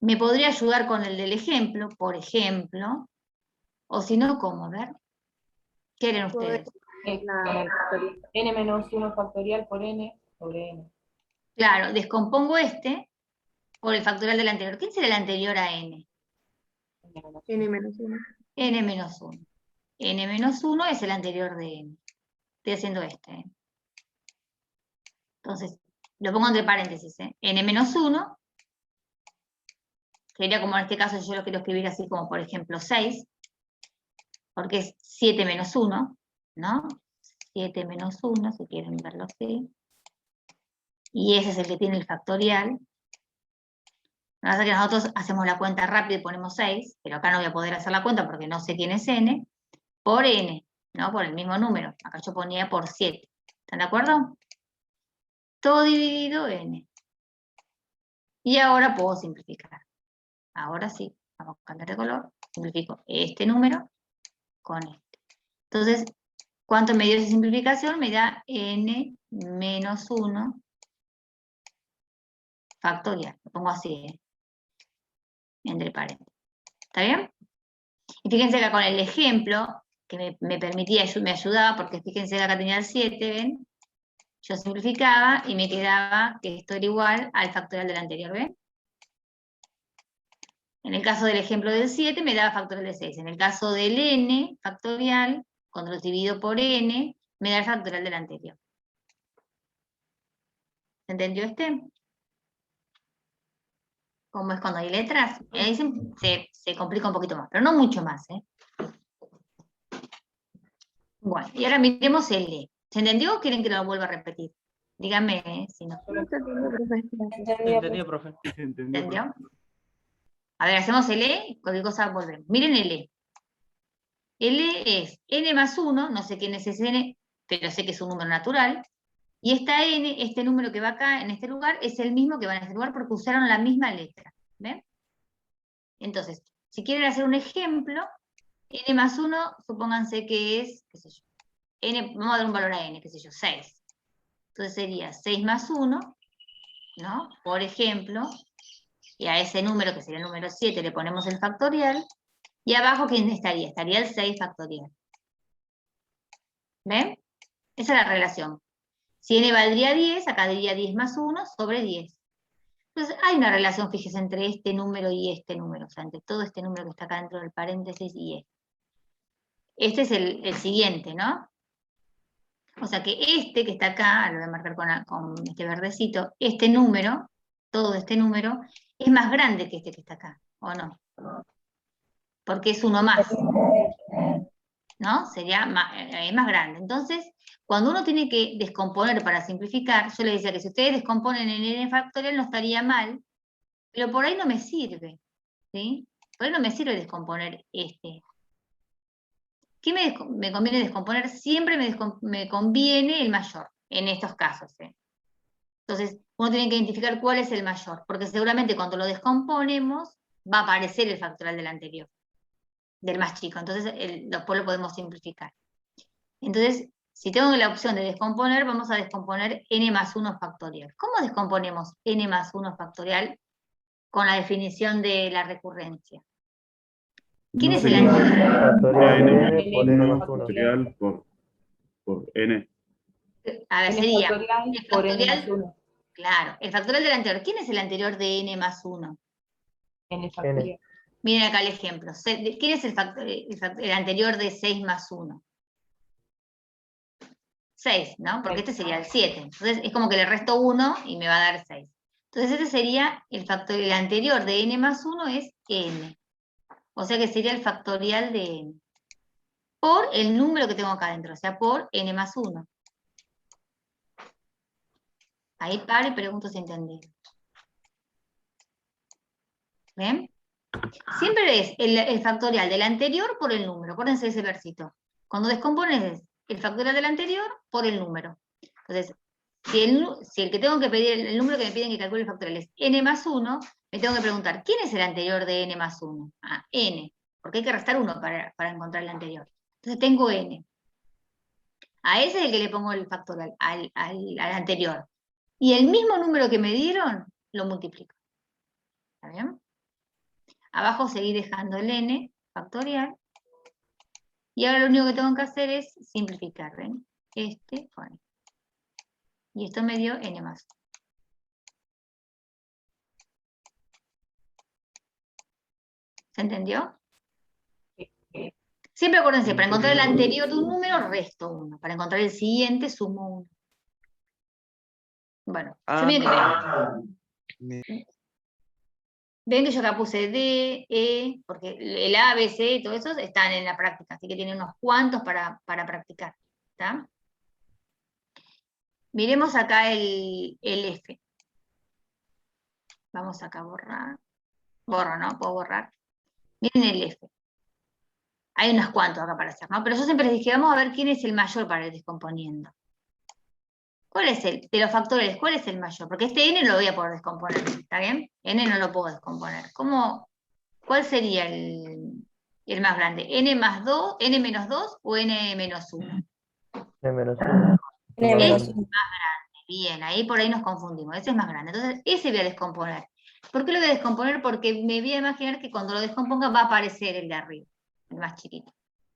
Me podría ayudar con el del ejemplo, por ejemplo, o si no, ¿cómo? A ver. ¿Qué quieren ustedes? N menos 1 factorial por N sobre N. Claro, descompongo este por el factorial del anterior. ¿Quién será el anterior a N? N menos 1. N menos 1. N menos 1 es el anterior de N. Estoy haciendo este. Entonces, lo pongo entre paréntesis. N menos 1 sería como en este caso yo lo quiero escribir así como por ejemplo 6, porque es 7 menos 1, ¿no? 7 menos 1, si quieren verlo así. Y ese es el que tiene el factorial. Lo que pasa es que nosotros hacemos la cuenta rápido y ponemos 6, pero acá no voy a poder hacer la cuenta porque no sé quién es N, por N, ¿no? Por el mismo número. Acá yo ponía por 7. ¿Están de acuerdo? Todo dividido N. Y ahora puedo simplificar. Ahora sí, vamos a cambiar de color. Simplifico este número con este. Entonces, ¿cuánto me dio esa simplificación? Me da N menos 1 factorial. Lo pongo así, entre paréntesis. ¿Está bien? Y fíjense que con el ejemplo, que me permitía, me ayudaba, porque fíjense que acá tenía el 7, ¿ven? Yo simplificaba y me quedaba que esto era igual al factorial del anterior, ¿ven? En el caso del ejemplo del 7 me daba factorial de 6. En el caso del n factorial, cuando lo divido por n, me da el factorial del anterior. ¿Se entendió este? ¿Cómo es cuando hay letras? Ahí se complica un poquito más, pero no mucho más, ¿eh? Bueno, y ahora miremos el E. ¿Se entendió o quieren que lo vuelva a repetir? Díganme si no. Entendido, profe. ¿Entendió? A ver, hacemos el E, cualquier cosa volvemos. Miren el E. El E es n más 1, no sé quién es ese n, pero sé que es un número natural. Y esta n, este número que va acá, en este lugar, es el mismo que va en este lugar porque usaron la misma letra. ¿Ven? Entonces, si quieren hacer un ejemplo, n más 1, supónganse que es, qué sé yo, n, vamos a dar un valor a n, qué sé yo, 6. Entonces sería 6 más 1, ¿no? Por ejemplo, y a ese número, que sería el número 7, le ponemos el factorial, y abajo, ¿quién estaría? Estaría el 6 factorial. ¿Ven? Esa es la relación. Si n valdría 10, acá diría 10 más 1 sobre 10. Entonces, hay una relación, fíjese, entre este número y este número, o sea, entre todo este número que está acá dentro del paréntesis y este. Este es el siguiente, ¿no? O sea que este que está acá, lo voy a marcar con este verdecito, este número, todo este número, es más grande que este que está acá, ¿o no? Porque es uno más, ¿no? Sería más grande. Entonces, cuando uno tiene que descomponer para simplificar, yo le decía que si ustedes descomponen en n factorial no estaría mal, pero por ahí no me sirve, ¿sí? Por ahí no me sirve descomponer este. ¿Qué me conviene descomponer? Siempre me conviene el mayor, en estos casos, ¿eh? Entonces, uno tiene que identificar cuál es el mayor, porque seguramente cuando lo descomponemos va a aparecer el factorial del anterior, del más chico. Entonces, después lo podemos simplificar. Entonces, si tengo la opción de descomponer, vamos a descomponer n más 1 factorial. ¿Cómo descomponemos n más 1 factorial con la definición de la recurrencia? ¿Quién es el anterior? N factorial por n. A ver, N sería factorial el por N más factorial, 1. claro, el factorial del anterior. ¿Quién es el anterior de n más 1? N factorial. Miren acá el ejemplo. ¿Quién es el anterior de 6 más 1? 6, ¿no? Porque este sería el 7. Entonces es como que le resto 1 y me va a dar 6. Entonces este sería el anterior de n más 1 es n. O sea que sería el factorial de n. Por el número que tengo acá adentro, o sea, por n más 1. Ahí paro y pregunto si entendí. ¿Ven? Siempre es el factorial del anterior por el número. Acuérdense de ese versito. Cuando descompones es el factorial del anterior por el número. Entonces, si el que tengo que pedir, el número que me piden que calcule el factorial es n más 1, me tengo que preguntar, ¿quién es el anterior de n más 1? Ah, n. Porque hay que restar 1 para encontrar el anterior. Entonces tengo n. A ese es el que le pongo el factorial, al anterior. Y el mismo número que me dieron, lo multiplico. ¿Está bien? Abajo seguí dejando el n factorial. Y ahora lo único que tengo que hacer es simplificar, ¿ven? Este con este. Y esto me dio n más 1. ¿Se entendió? Siempre acuérdense, para encontrar el anterior de un número, resto 1. Para encontrar el siguiente, sumo 1. Bueno, se me ven que yo acá puse D, E, porque el A, B, C y todo eso están en la práctica, así que tienen unos cuantos para practicar. ¿Está? Miremos acá el F. Vamos acá a borrar. Borro, ¿no? Puedo borrar. Miren el F. Hay unos cuantos acá para hacer, ¿no? Pero yo siempre les dije, vamos a ver quién es el mayor para ir descomponiendo. ¿Cuál es el? De los factores, ¿cuál es el mayor? Porque este n no lo voy a poder descomponer, ¿está bien? N no lo puedo descomponer. ¿Cuál sería el más grande? ¿N más 2, N menos 2 o N menos 1? N menos 1. N menos Ese es más grande, bien, ahí por ahí nos confundimos, ese es más grande. Entonces, ese voy a descomponer. ¿Por qué lo voy a descomponer? Porque me voy a imaginar que cuando lo descomponga va a aparecer el de arriba, el más chiquito.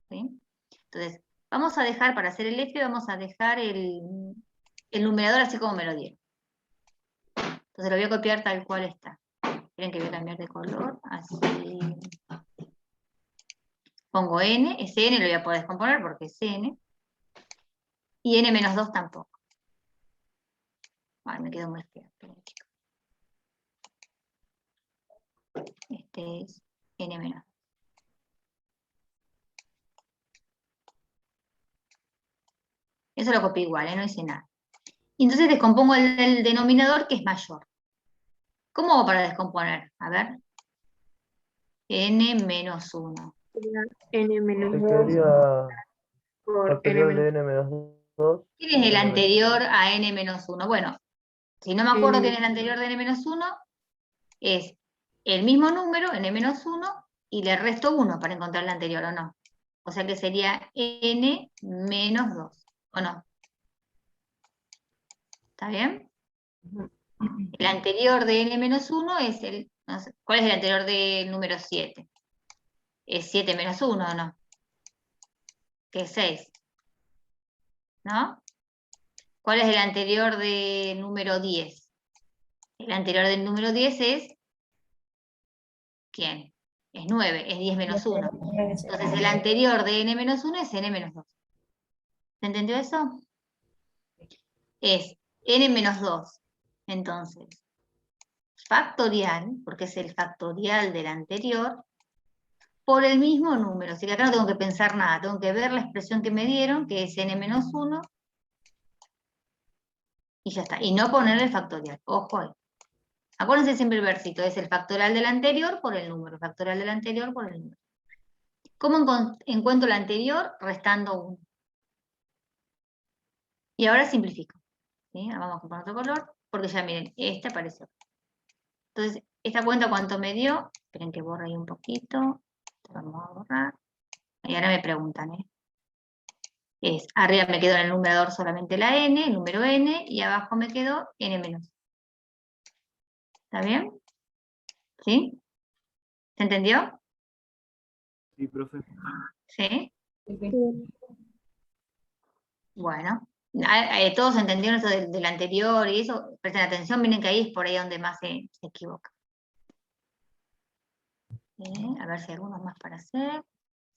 ¿Sí? Entonces, vamos a dejar, para hacer el F, vamos a dejar el numerador así como me lo dieron. Entonces lo voy a copiar tal cual está. Miren que voy a cambiar de color, así. Pongo n, ese n lo voy a poder descomponer porque es n. Y n menos 2 tampoco. Ay, me quedó muy feo. Este es n menos 2. Eso lo copié igual, no hice nada. Y entonces descompongo el denominador que es mayor. ¿Cómo hago para descomponer? A ver. N menos 1. N menos ¿Qué 2 sería por N factorial menos de n menos 2? ¿Quién es el anterior a n menos 1? Bueno, si no me acuerdo quién es el N. anterior de n menos 1, es el mismo número, n menos 1, y le resto 1 para encontrar el anterior, ¿o no? O sea que sería n menos 2, ¿o no? ¿Está bien? El anterior de n menos 1 es el... No sé, ¿cuál es el anterior del número 7? Es 7 menos 1, ¿o no? Que es 6. ¿No? ¿Cuál es el anterior del número 10? El anterior del número 10 es... ¿Quién? Es 9, es 10 menos 1. Entonces el anterior de n menos 1 es n menos 2. ¿Se entendió eso? Es n menos 2. Entonces, factorial, porque es el factorial del anterior, por el mismo número. Así que acá no tengo que pensar nada, tengo que ver la expresión que me dieron, que es n menos 1, y ya está. Y no ponerle el factorial. Ojo ahí. Acuérdense siempre el versito, es el factorial del anterior por el número, factorial del anterior por el número. ¿Cómo encuentro el anterior? Restando 1. Y ahora simplifico. ¿Sí? Ahora vamos a poner otro color, porque ya miren, este apareció. Entonces, esta cuenta cuánto me dio, esperen que borre ahí un poquito, vamos a borrar, y ahora me preguntan, arriba me quedó en el numerador solamente la n, el número n, y abajo me quedó n menos. ¿Está bien? ¿Sí? ¿Se entendió? Sí, profe. ¿Sí? Sí. Bueno, todos entendieron eso del anterior y eso, presten atención, miren que ahí es por ahí donde más se equivoca. A ver si hay algunos más para hacer.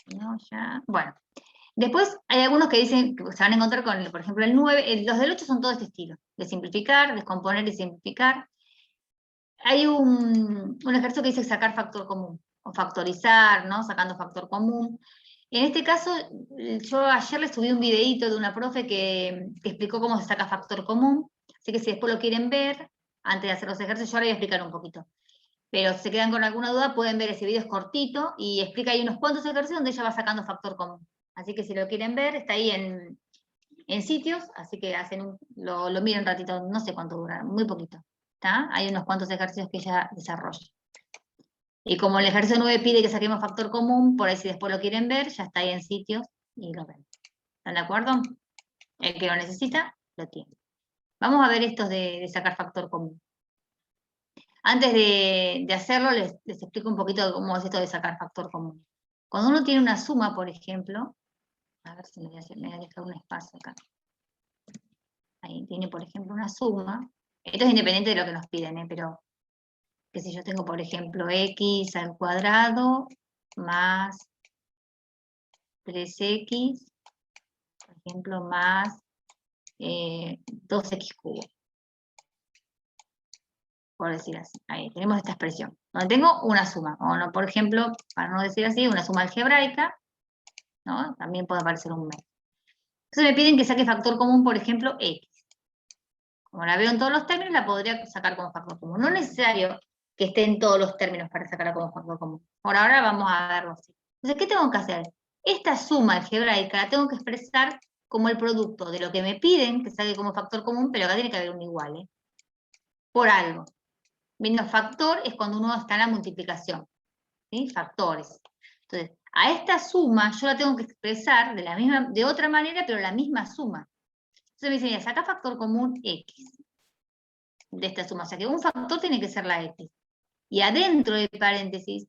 Si no, ya. Bueno, después hay algunos que dicen que se van a encontrar con, por ejemplo, el 9, los del 8 son todo este estilo, de simplificar, descomponer y simplificar. Hay un ejercicio que dice sacar factor común, o factorizar, ¿no? Sacando factor común. En este caso, yo ayer les subí un videíto de una profe que explicó cómo se saca factor común, así que si después lo quieren ver, antes de hacer los ejercicios, yo ahora voy a explicar un poquito. Pero si se quedan con alguna duda, pueden ver ese video, es cortito, y explica ahí unos cuantos ejercicios donde ella va sacando factor común. Así que si lo quieren ver, está ahí en sitios, así que lo miran un ratito, no sé cuánto dura, muy poquito. ¿Está? Hay unos cuantos ejercicios que ella desarrolla. Y como el ejercicio 9 pide que saquemos factor común, por ahí si después lo quieren ver, ya está ahí en sitios y lo ven. ¿Están de acuerdo? El que lo necesita, lo tiene. Vamos a ver estos de sacar factor común. Antes de hacerlo, les explico un poquito cómo es esto de sacar factor común. Cuando uno tiene una suma, por ejemplo, A ver si me voy a dejar un espacio acá. Ahí tiene, por ejemplo, una suma. Esto es independiente de lo que nos piden, pero, qué sé yo, tengo, por ejemplo, x al cuadrado más 3x, por ejemplo, más 2x cubo. Por decir así. Ahí tenemos esta expresión, donde tengo una suma. O no, por ejemplo, para no decir así, una suma algebraica, ¿no? También puede aparecer un medio. Entonces me piden que saque factor común, por ejemplo, x. Como la veo en todos los términos, la podría sacar como factor común. No es necesario que esté en todos los términos para sacarla como factor común. Por ahora vamos a verlo así. Entonces, ¿qué tengo que hacer? Esta suma algebraica la tengo que expresar como el producto de lo que me piden que saque como factor común, pero acá tiene que haber un igual, ¿eh? Por algo. Viendo factor es cuando uno está en la multiplicación, ¿sí? Factores. Entonces, a esta suma yo la tengo que expresar de otra manera, pero la misma suma. Entonces me dice, mira, saca factor común x de esta suma. O sea que un factor tiene que ser la x. Y adentro de paréntesis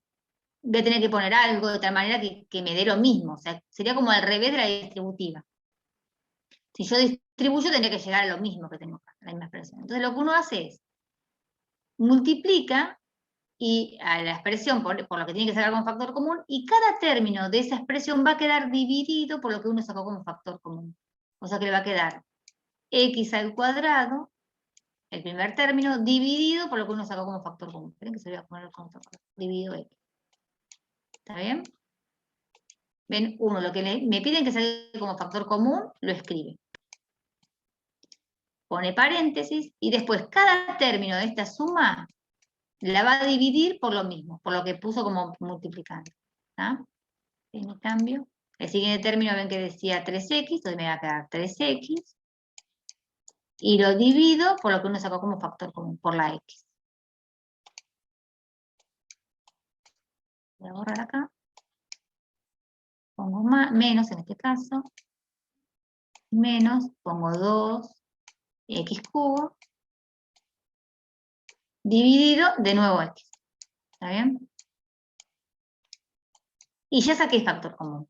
voy a tener que poner algo de tal manera que me dé lo mismo. O sea, sería como al revés de la distributiva. Si yo distribuyo, tendría que llegar a lo mismo que tengo acá, la misma expresión. Entonces lo que uno hace es multiplica y a la expresión por lo que tiene que sacar como factor común, y cada término de esa expresión va a quedar dividido por lo que uno sacó como factor común. O sea que le va a quedar x al cuadrado, el primer término, dividido por lo que uno sacó como factor común. Esperen que se voy a poner como factor, dividido x. ¿Está bien? Ven, uno, lo que me piden que saque como factor común, lo escribe. Pone paréntesis, y después cada término de esta suma la va a dividir por lo mismo, por lo que puso como multiplicando. ¿Está? En cambio, el siguiente término ven que decía 3x, entonces me va a quedar 3x, y lo divido por lo que uno sacó como factor común, por la x. Voy a borrar acá. Pongo más, menos en este caso, menos, pongo 2x cubo, dividido de nuevo x. ¿Está bien? Y ya saqué factor común.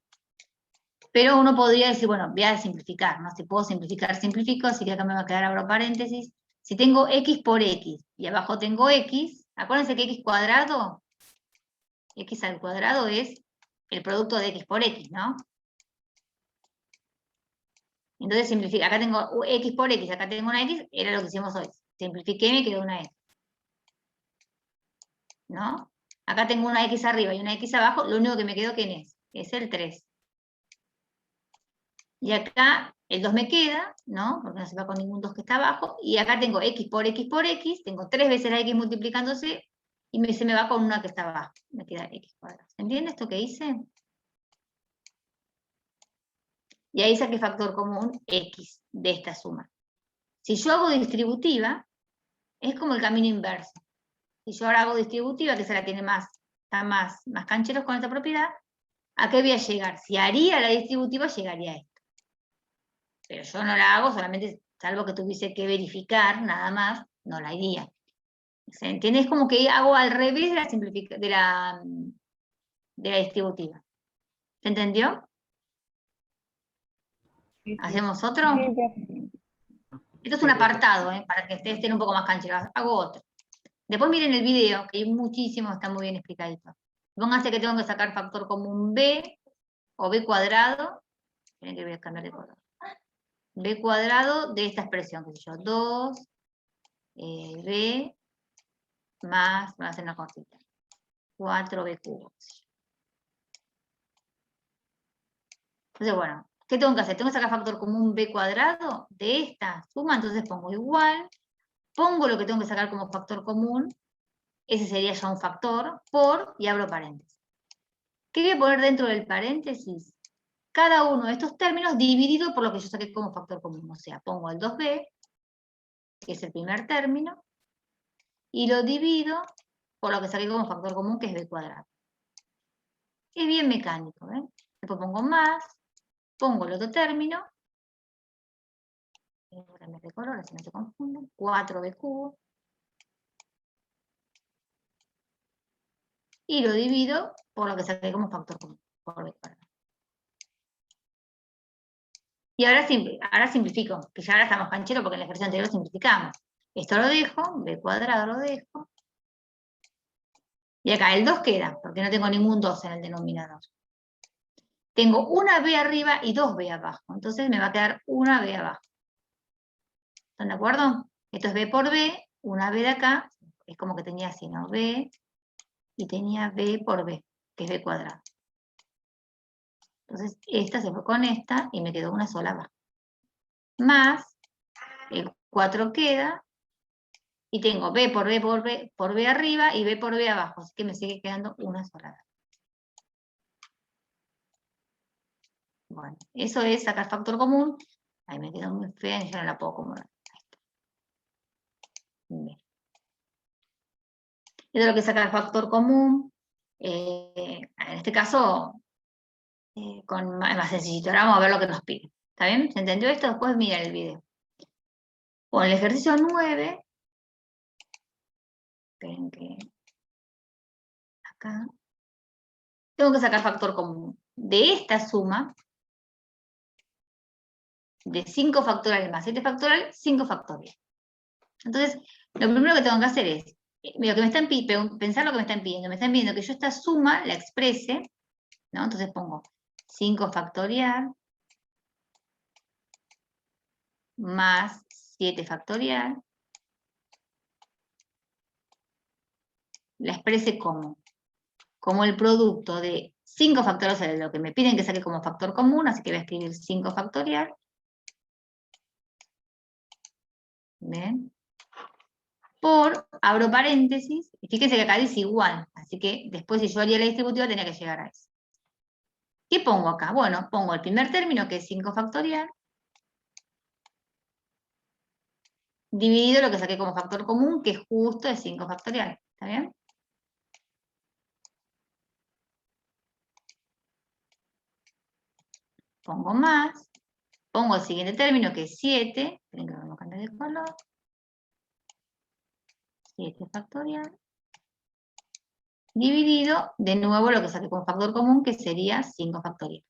Pero uno podría decir, bueno, voy a simplificar, ¿no? Si puedo simplificar, simplifico, así que acá me va a quedar, abro paréntesis. Si tengo x por x, y abajo tengo x, acuérdense que x cuadrado, x al cuadrado es el producto de x por x, ¿no? Entonces simplifica, acá tengo x por x, acá tengo una x, era lo que hicimos hoy. Simplifiqué y me quedó una x. ¿No? Acá tengo una x arriba y una x abajo, lo único que me quedó, ¿quién es? Es el 3. Y acá el 2 me queda, ¿no? Porque no se va con ningún 2 que está abajo. Y acá tengo x por x, tengo 3 veces la x multiplicándose, y se me va con una que está abajo. Me queda x cuadrado. ¿Se entiende esto que hice? Y ahí saqué factor común x de esta suma. Si yo hago distributiva, es como el camino inverso. Si yo ahora hago distributiva, que se la tiene está más cancheros con esta propiedad, ¿a qué voy a llegar? Si haría la distributiva, llegaría a esto. Pero yo no la hago, solamente, salvo que tuviese que verificar, nada más, no la haría. ¿Se entiende? Es como que hago al revés de la distributiva. ¿Se entendió? Sí, sí. ¿Hacemos otro? Sí, profe. Esto es un apartado, para que ustedes estén un poco más cancheros. Hago otro. Después miren el video, que hay muchísimo, está muy bien explicadito. Pónganse que tengo que sacar factor común b, o b cuadrado. Miren que voy a cambiar de color. B cuadrado de esta expresión, qué sé yo, 2b más, voy a hacer una cortita, 4b cubo. Entonces, bueno, ¿qué tengo que hacer? Tengo que sacar factor común b cuadrado de esta suma, entonces pongo igual, pongo lo que tengo que sacar como factor común, ese sería ya un factor, por, y abro paréntesis. ¿Qué voy a poner dentro del paréntesis? Cada uno de estos términos dividido por lo que yo saqué como factor común. O sea, pongo el 2b, que es el primer término, y lo divido por lo que saqué como factor común, que es b cuadrado. Es bien mecánico, ¿eh? Después pongo más, pongo el otro término, voy a cambiar de color, así no se confunden, 4b cubo, y lo divido por lo que saqué como factor común, por b cuadrado. Y ahora simplifico, que ya ahora estamos cancheros porque en el ejercicio anterior simplificamos. Esto lo dejo, b cuadrado lo dejo. Y acá el 2 queda, porque no tengo ningún 2 en el denominador. Tengo una b arriba y 2b abajo. Entonces me va a quedar una b abajo. ¿Están de acuerdo? Esto es b por b, una b de acá, es como que tenía así, ¿no? B, y tenía b por b, que es b cuadrado. Entonces esta se fue con esta y me quedó una sola abajo. Más, el 4 queda, y tengo b por b por b arriba y b por b abajo, así que me sigue quedando una sola abajo. Bueno, eso es sacar factor común. Ahí me quedó muy fea y yo no la puedo acomodar. Ahí está. Bien. Eso es lo que saca el factor común. En este caso, con más sencillito. Ahora vamos a ver lo que nos pide. ¿Está bien? ¿Se entendió esto? Después mira el video. Bueno, el ejercicio 9. Esperen que... Acá. Tengo que sacar factor común. De esta suma, de 5 factoriales más 7 factorial, 5 factorial. Entonces, lo primero que tengo que hacer es, pensar lo que me están pidiendo. Me están pidiendo que yo esta suma la exprese, ¿no? Entonces pongo 5 factorial más 7 factorial. La exprese como el producto de 5 factorial, o sea, de lo que me piden que saque como factor común, así que voy a escribir 5 factorial. ¿Ven? Por, abro paréntesis, y fíjense que acá dice igual, así que después si yo haría la distributiva tenía que llegar a eso. ¿Qué pongo acá? Bueno, pongo el primer término, que es 5 factorial, dividido lo que saqué como factor común, que justo es 5 factorial. ¿Está bien? Pongo más, pongo el siguiente término, que es 7, esperen que vamos a cambiar de color, 7 factorial, dividido, de nuevo, lo que saqué como factor común, que sería 5 factorial.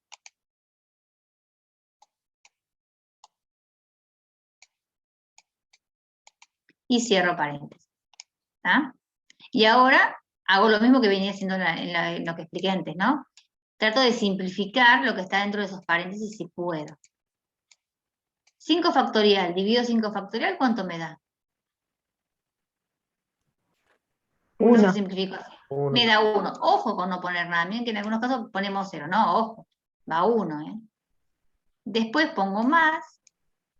Y cierro paréntesis. ¿Está? Y ahora hago lo mismo que venía haciendo en lo que expliqué antes, ¿no? Trato de simplificar lo que está dentro de esos paréntesis si puedo. 5 factorial dividido 5 factorial, ¿cuánto me da? 1. Lo simplifico así. 1. Me da 1. Ojo con no poner nada. Miren que en algunos casos ponemos 0. No, ojo. Va 1, ¿eh? Después pongo más.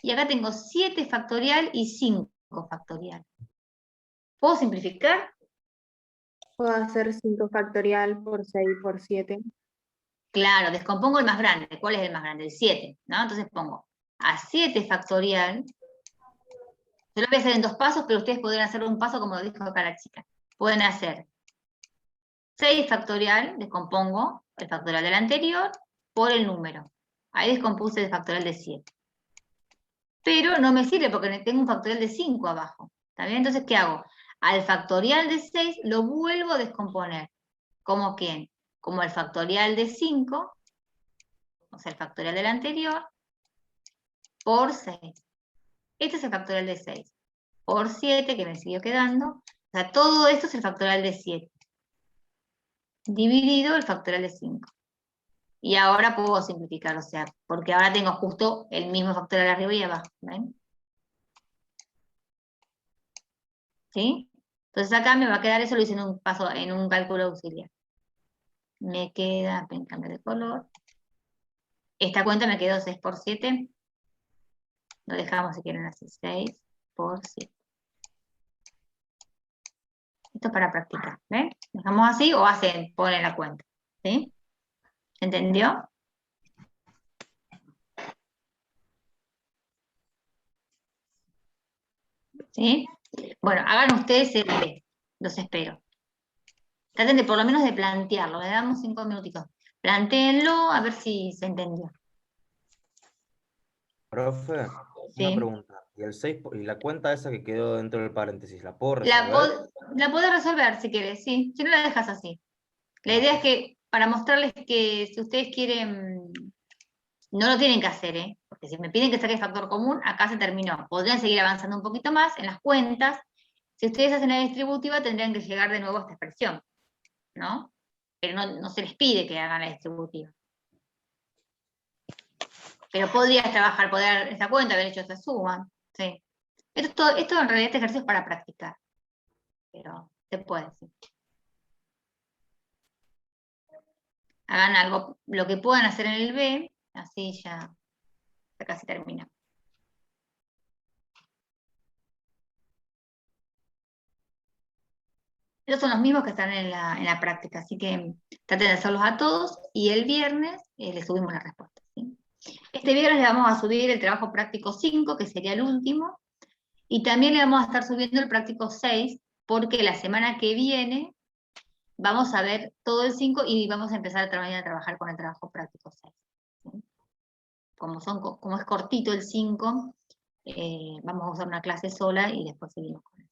Y acá tengo 7 factorial y 5 factorial. ¿Puedo simplificar? Puedo hacer 5 factorial por 6 por 7. Claro, descompongo el más grande. ¿Cuál es el más grande? El 7, ¿no? Entonces pongo a 7 factorial. Yo lo voy a hacer en 2 pasos, pero ustedes podrían hacer un paso como lo dijo acá la chica. Pueden hacer 6 factorial, descompongo el factorial del anterior por el número. Ahí descompuse el factorial de 7. Pero no me sirve porque tengo un factorial de 5 abajo. ¿Está bien? Entonces, ¿qué hago? Al factorial de 6 lo vuelvo a descomponer. ¿Cómo quién? Como el factorial de 5, o sea, el factorial del anterior, por 6. Este es el factorial de 6. Por 7, que me siguió quedando. O sea, todo esto es el factorial de 7. Dividido el factorial de 5. Y ahora puedo simplificar, o sea, porque ahora tengo justo el mismo factorial arriba y abajo. ¿Ven? ¿Sí? Entonces acá me va a quedar eso, lo hice en un paso, en un cálculo auxiliar. Me queda, ven, cambio de color. Esta cuenta me quedó 6 por 7. Lo dejamos si quieren así, 6 por 7. Esto es para practicar, ¿ven? Dejamos así o ponen la cuenta. ¿Sí? ¿Se entendió? ¿Sí? Bueno, hagan ustedes el B. Los espero. Traten de por lo menos de plantearlo. Le damos 5 minutitos. Plantéenlo a ver si se entendió. Profe, Sí. una pregunta. ¿Y el 6 y la cuenta esa que quedó dentro del paréntesis, la puedo La resolver? podés resolver si querés, sí. Si no la dejas así. La idea es que, para mostrarles que si ustedes quieren No lo tienen que hacer, porque si me piden que saque factor común, acá se terminó. Podrían seguir avanzando un poquito más en las cuentas. Si ustedes hacen la distributiva, tendrían que llegar de nuevo a esta expresión, ¿no? Pero no se les pide que hagan la distributiva. Pero podrías trabajar, poder esta cuenta, haber hecho esta suma, sí. Esto en realidad este ejercicio es para practicar, pero se puede, sí. Hagan algo, lo que puedan hacer en el B, así ya casi termina. Estos son los mismos que están en la práctica, así que traten de hacerlos a todos y el viernes les subimos la respuesta, ¿sí? Este viernes le vamos a subir el trabajo práctico 5, que sería el último, y también le vamos a estar subiendo el práctico 6, porque la semana que viene vamos a ver todo el 5 y vamos a empezar a trabajar con el trabajo práctico 6. ¿Sí? Como es cortito el 5, vamos a usar una clase sola y después seguimos con eso.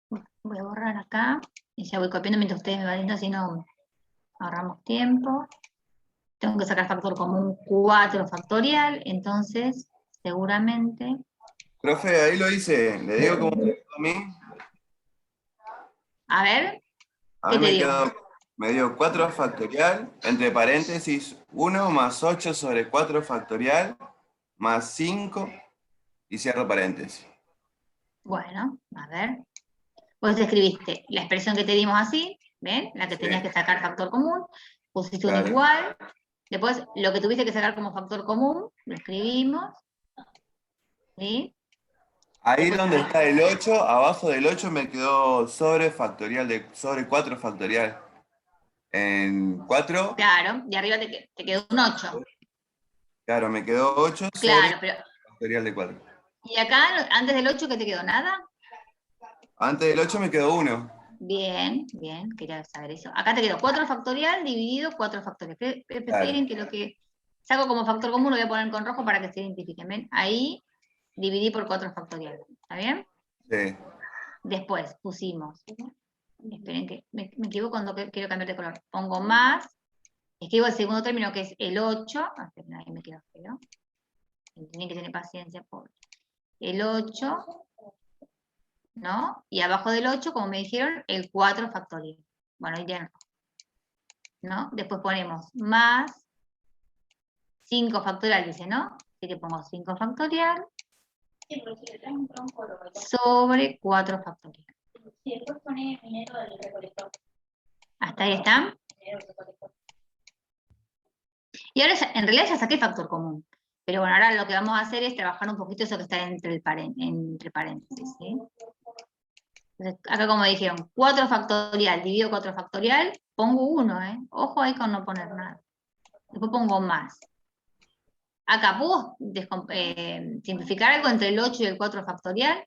Bueno, voy a borrar acá y ya voy copiando mientras ustedes me van viendo, si no ahorramos tiempo. Tengo que sacar factor común 4 factorial, entonces seguramente... Profe, ahí lo hice. ¿Le digo cómo me quedó a mí? A ver, A ¿qué mí te digo? me dio 4 factorial, entre paréntesis, 1 más 8 sobre 4 factorial, más 5, y cierro paréntesis. Bueno, a ver. Vos escribiste la expresión que te dimos así, ¿ven? La que Sí. tenías que sacar factor común, pusiste un Claro. igual, después lo que tuviste que sacar como factor común, lo escribimos, ¿sí? Ahí donde está el 8, abajo del 8 me quedó sobre 4 factorial. En 4, Claro, y arriba te quedó un 8. claro, me quedó 8 sobre Claro, pero... factorial de 4. ¿Y acá, antes del 8, qué te quedó? ¿Nada? Antes del 8 me quedó 1. Bien, bien, quería saber eso. Acá te quedó 4 factorial dividido 4 factorial. Prefieren que lo que saco como factor común lo voy a poner con rojo para que se identifiquen. ¿Ven? Ahí dividí por 4 factorial. ¿Está bien? Sí. Después pusimos. Esperen que me equivoco cuando quiero cambiar de color. Pongo más. Escribo el segundo término que es el 8. Esperen, ahí me quedo feo. Tienen que tener paciencia, pobre. El 8. ¿No? Y abajo del 8, como me dijeron, el 4 factorial. Bueno, ahí ya no. Después ponemos más 5 factorial, dice, ¿no? Así que pongo 5 factorial sobre 4 factorial. ¿Hasta ahí están? Y ahora en realidad ya saqué factor común. Pero bueno, ahora lo que vamos a hacer es trabajar un poquito eso que está entre paréntesis, ¿sí? Entonces, acá como dijeron, 4 factorial dividido 4 factorial, pongo 1, Ojo ahí con no poner nada. Después pongo más. Acá puedo simplificar algo entre el 8 y el 4 factorial.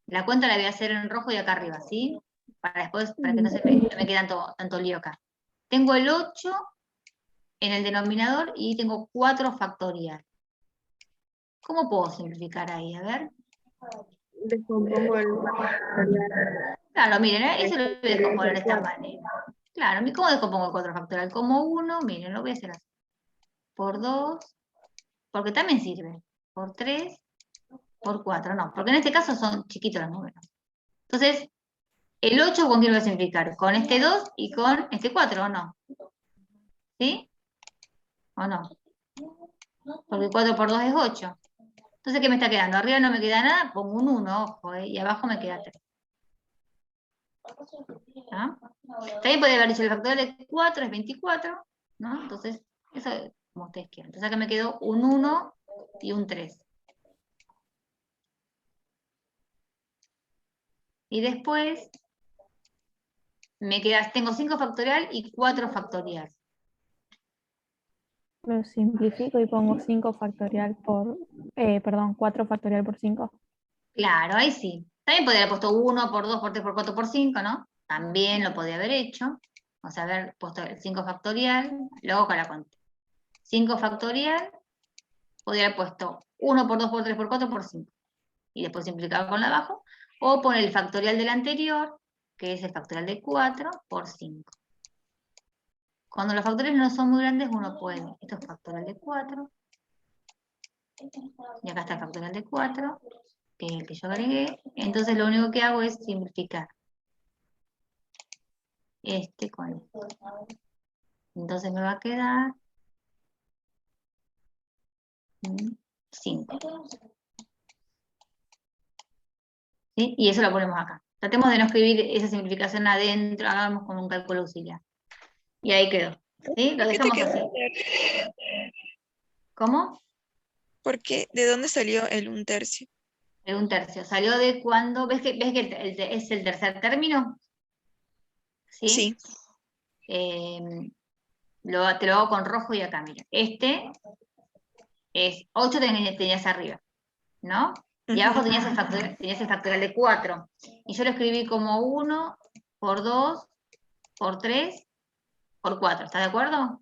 La cuenta la voy a hacer en rojo y acá arriba, ¿sí? Para que no me quede tanto lío acá. Tengo el 8 en el denominador y tengo 4 factorial. ¿Cómo puedo simplificar ahí? A ver. Descompongo el factorial. Claro, miren, eso lo voy a descomponer de esta manera. Claro, ¿cómo descompongo el 4 factorial? Como 1, miren, lo voy a hacer así. Por 2, porque también sirve. Por 3, por 4, no, porque en este caso son chiquitos los números. Entonces, el 8 con quién lo voy a simplificar, con este 2 y con este 4, ¿o no? ¿Sí? ¿O no? Porque 4 por 2 es 8. Entonces, ¿qué me está quedando? Arriba no me queda nada, pongo un 1, ojo, y abajo me queda 3. ¿Ah? También podría haber dicho el factorial de 4 es 24, ¿no? Entonces, eso es como ustedes quieran. Entonces acá me quedó un 1 y un 3. Y después, tengo 5 factorial y 4 factorial. Lo simplifico y pongo 5 factorial por, 4 factorial por 5. Claro, ahí sí. También podría haber puesto 1 por 2 por 3 por 4 por 5, ¿no? También lo podría haber hecho. Vamos a haber puesto el 5 factorial, luego con la cuenta. 5 factorial podría haber puesto 1 por 2 por 3 por 4 por 5. Y después simplificaba con la de abajo. O poner el factorial del anterior, que es el factorial de 4 por 5. Cuando los factoriales no son muy grandes, uno puede. Esto es factorial de 4. Y acá está el factorial de 4, que es el que yo agregué. Entonces lo único que hago es simplificar este con este. Entonces me va a quedar 5. ¿Sí? Y eso lo ponemos acá. Tratemos de no escribir esa simplificación adentro, hagamos como un cálculo auxiliar. Y ahí quedó. ¿Sí? Lo dejamos así. ¿Cómo? Porque, ¿de dónde salió el 1/3? El 1/3. Salió de cuando, ¿ves que es el tercer término? ¿Sí? Sí. Te lo hago con rojo y acá, mira. Este es 8 tenías arriba, ¿no? Y abajo tenías el factorial de 4. Y yo lo escribí como 1 por 2 por 3 por 4. ¿Estás de acuerdo?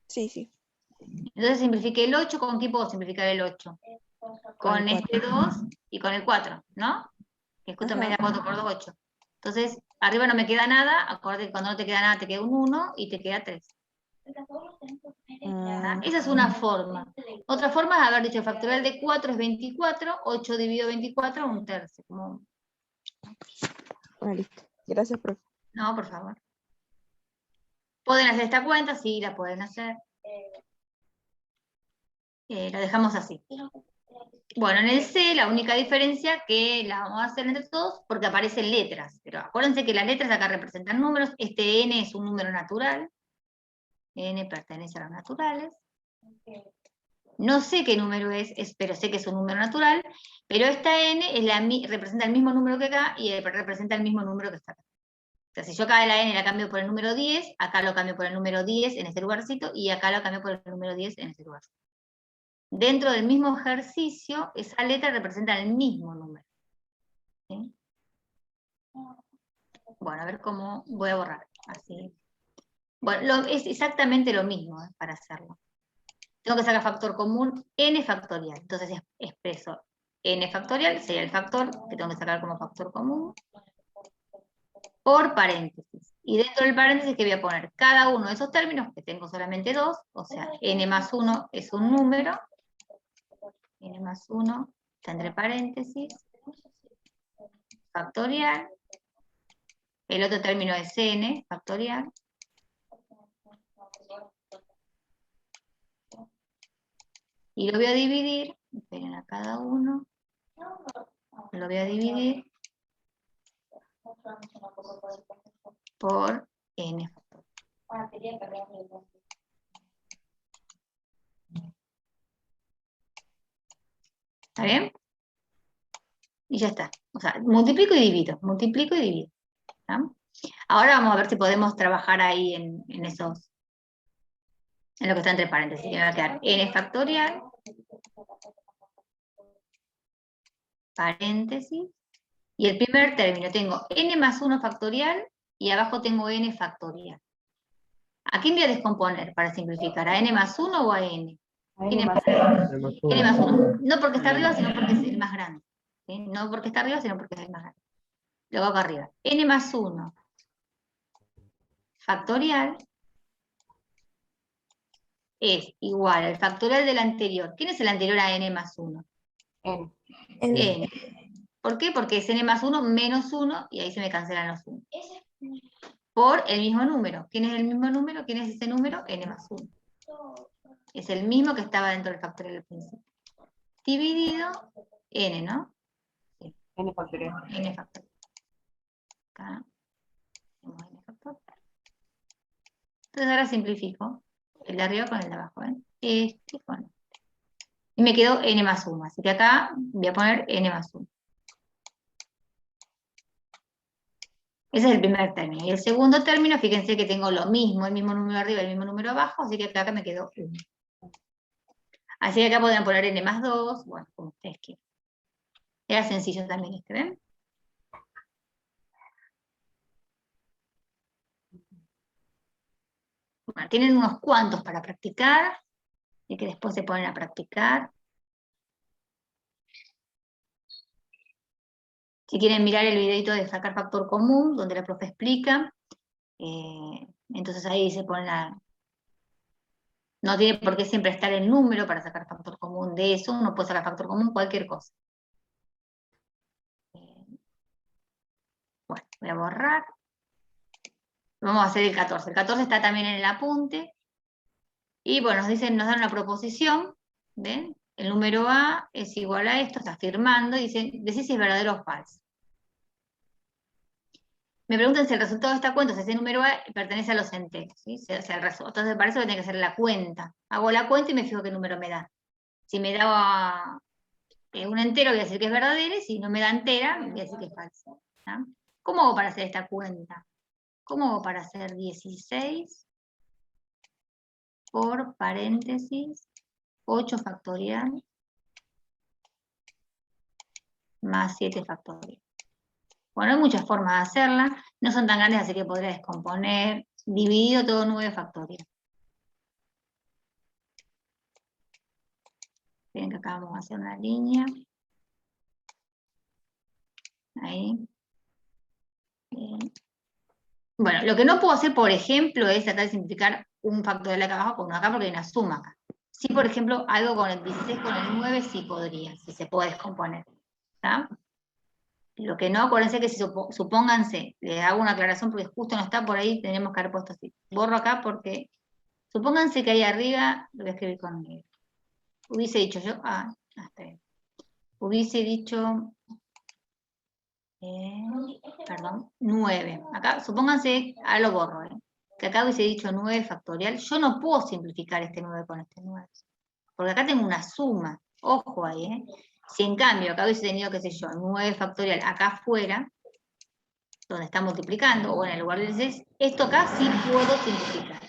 Sí, sí. Entonces simplifiqué el 8. ¿Con quién puedo simplificar el 8? Con este 2 y con el 4, ¿no? Que es justo en vez de 4 por 2, 8. Entonces, arriba no me queda nada. Acuérdate que cuando no te queda nada te queda un 1 y te queda 3. Esa es una forma. Otra forma es haber dicho el factorial de 4 es 24, 8 dividido 24, 1/3. Como... Bueno, listo. Gracias, profe. No, por favor. ¿Pueden hacer esta cuenta? Sí, la pueden hacer. La dejamos así. Bueno, en el C la única diferencia que la vamos a hacer entre todos porque aparecen letras. Pero acuérdense que las letras acá representan números. Este N es un número natural. N pertenece a los naturales. No sé qué número es, pero sé que es un número natural. Pero esta N representa el mismo número que acá y representa el mismo número que está acá. O sea, si yo acá la N la cambio por el número 10, acá lo cambio por el número 10 en este lugarcito y acá lo cambio por el número 10 en este lugarcito. Dentro del mismo ejercicio, esa letra representa el mismo número. ¿Sí? Bueno, a ver cómo voy a borrar. Así. Bueno, es exactamente lo mismo para hacerlo. Tengo que sacar factor común n factorial. Entonces expreso n factorial, sería el factor que tengo que sacar como factor común, por paréntesis. Y dentro del paréntesis que voy a poner cada uno de esos términos, que tengo solamente 2, o sea, n más 1 es un número, n más 1 está entre paréntesis, factorial, el otro término es n factorial, y lo voy a dividir, esperen a cada uno, lo voy a dividir por n factorial. ¿Está bien? Y ya está. O sea, multiplico y divido, multiplico y divido. ¿Está? Ahora vamos a ver si podemos trabajar ahí en esos, en lo que está entre paréntesis. Me va a quedar n factorial, paréntesis, y el primer término tengo n más 1 factorial y abajo tengo n factorial. ¿A quién voy a descomponer para simplificar? ¿A n más 1 o a n? N más 1. No porque está arriba, sino porque es el más grande. ¿Sí? No porque está arriba, sino porque es el más grande. Luego acá arriba. N más 1 factorial es igual al factorial del anterior. ¿Quién es el anterior a n más 1? N. ¿Por qué? Porque es n más 1 menos 1 y ahí se me cancelan los 1. Por el mismo número. ¿Quién es el mismo número? ¿Quién es ese número? N más 1. Es el mismo que estaba dentro del factorial al principio. Dividido n, ¿no? Sí. N factorial. N factorial. Acá tenemos n factorial. Entonces ahora simplifico el de arriba con el de abajo. Este con este. Y me quedó n más 1. Así que acá voy a poner n más 1. Ese es el primer término. Y el segundo término, fíjense que tengo lo mismo, el mismo número arriba, el mismo número abajo, así que acá me quedó 1. Así que acá podrían poner n más 2, bueno, como ustedes quieran. Era sencillo también este, ¿ven? Bueno, tienen unos cuantos para practicar. Así que después se ponen a practicar. Si quieren mirar el videito de sacar factor común, donde la profe explica, entonces ahí se ponen a... No tiene por qué siempre estar el número para sacar factor común de eso, uno puede sacar factor común cualquier cosa. Bueno, voy a borrar. Vamos a hacer el 14. El 14 está también en el apunte. Y bueno, nos dan una proposición, ¿ven? El número A es igual a esto, está afirmando, y dicen, decís si es verdadero o falso. Me preguntan si el resultado de esta cuenta, si ese número A pertenece a los enteros, ¿sí? O sea, el resultado. Entonces, para eso voy a tener que hacer la cuenta. Hago la cuenta y me fijo qué número me da. Si me da un entero, voy a decir que es verdadero, y si no me da entera, voy a decir que es falso. ¿Ah? ¿Cómo hago para hacer esta cuenta? ¿Cómo hago para hacer 16 por paréntesis 8 factorial más 7 factorial? Bueno, hay muchas formas de hacerla, no son tan grandes, así que podría descomponer, dividido todo 9 factorial. Miren que acá vamos a hacer una línea. Ahí. Bien. Bueno, lo que no puedo hacer, por ejemplo, es tratar de simplificar un factorial acá abajo con uno acá, porque hay una suma acá. Sí, por ejemplo, algo con el 16 con el 9 sí podría, si se puede descomponer. ¿Está? Lo que no, acuérdense que si supónganse, les hago una aclaración porque justo no está por ahí, tenemos que haber puesto así. Borro acá porque, supónganse que ahí arriba, lo voy a escribir con negro. Hubiese dicho yo, está bien. Hubiese dicho, perdón, 9. Acá, supónganse, ahora lo borro, que acá hubiese dicho 9 factorial. Yo no puedo simplificar este 9 con este 9. Porque acá tengo una suma, ojo ahí, Si en cambio acá hubiese tenido, qué sé yo, 9 factorial acá afuera, donde está multiplicando, o en el lugar de 16, esto acá sí puedo simplificar.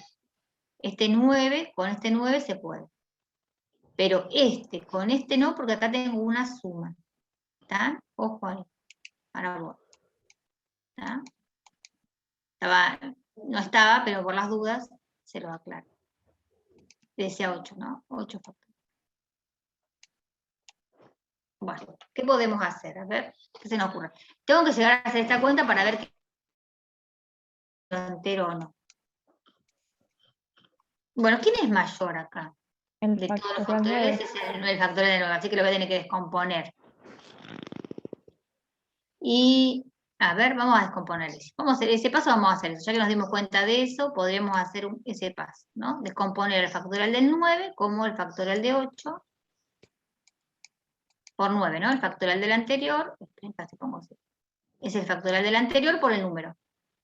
Este 9 con este 9 se puede. Pero este con este no, porque acá tengo una suma. ¿Está? Ojo ahí. Ahora voy. ¿Está? No estaba, pero por las dudas se lo aclaro. Decía 8, ¿no? 8 factorial. Bueno, ¿qué podemos hacer? A ver, ¿qué se nos ocurre? Tengo que llegar a hacer esta cuenta para ver qué es entero o no. Bueno, ¿quién es mayor acá? El De todos los factorial factoriales es el factorial de 9, así que lo voy a tener que descomponer. Y, a ver, vamos a descomponer eso. Vamos a hacer ese paso, vamos a hacer eso. Ya que nos dimos cuenta de eso, podremos hacer ese paso, ¿no? Descomponer el factorial del 9 como el factorial de 8 por 9, ¿no? El factorial del anterior, casi pongo así. Es el factorial del anterior por el número.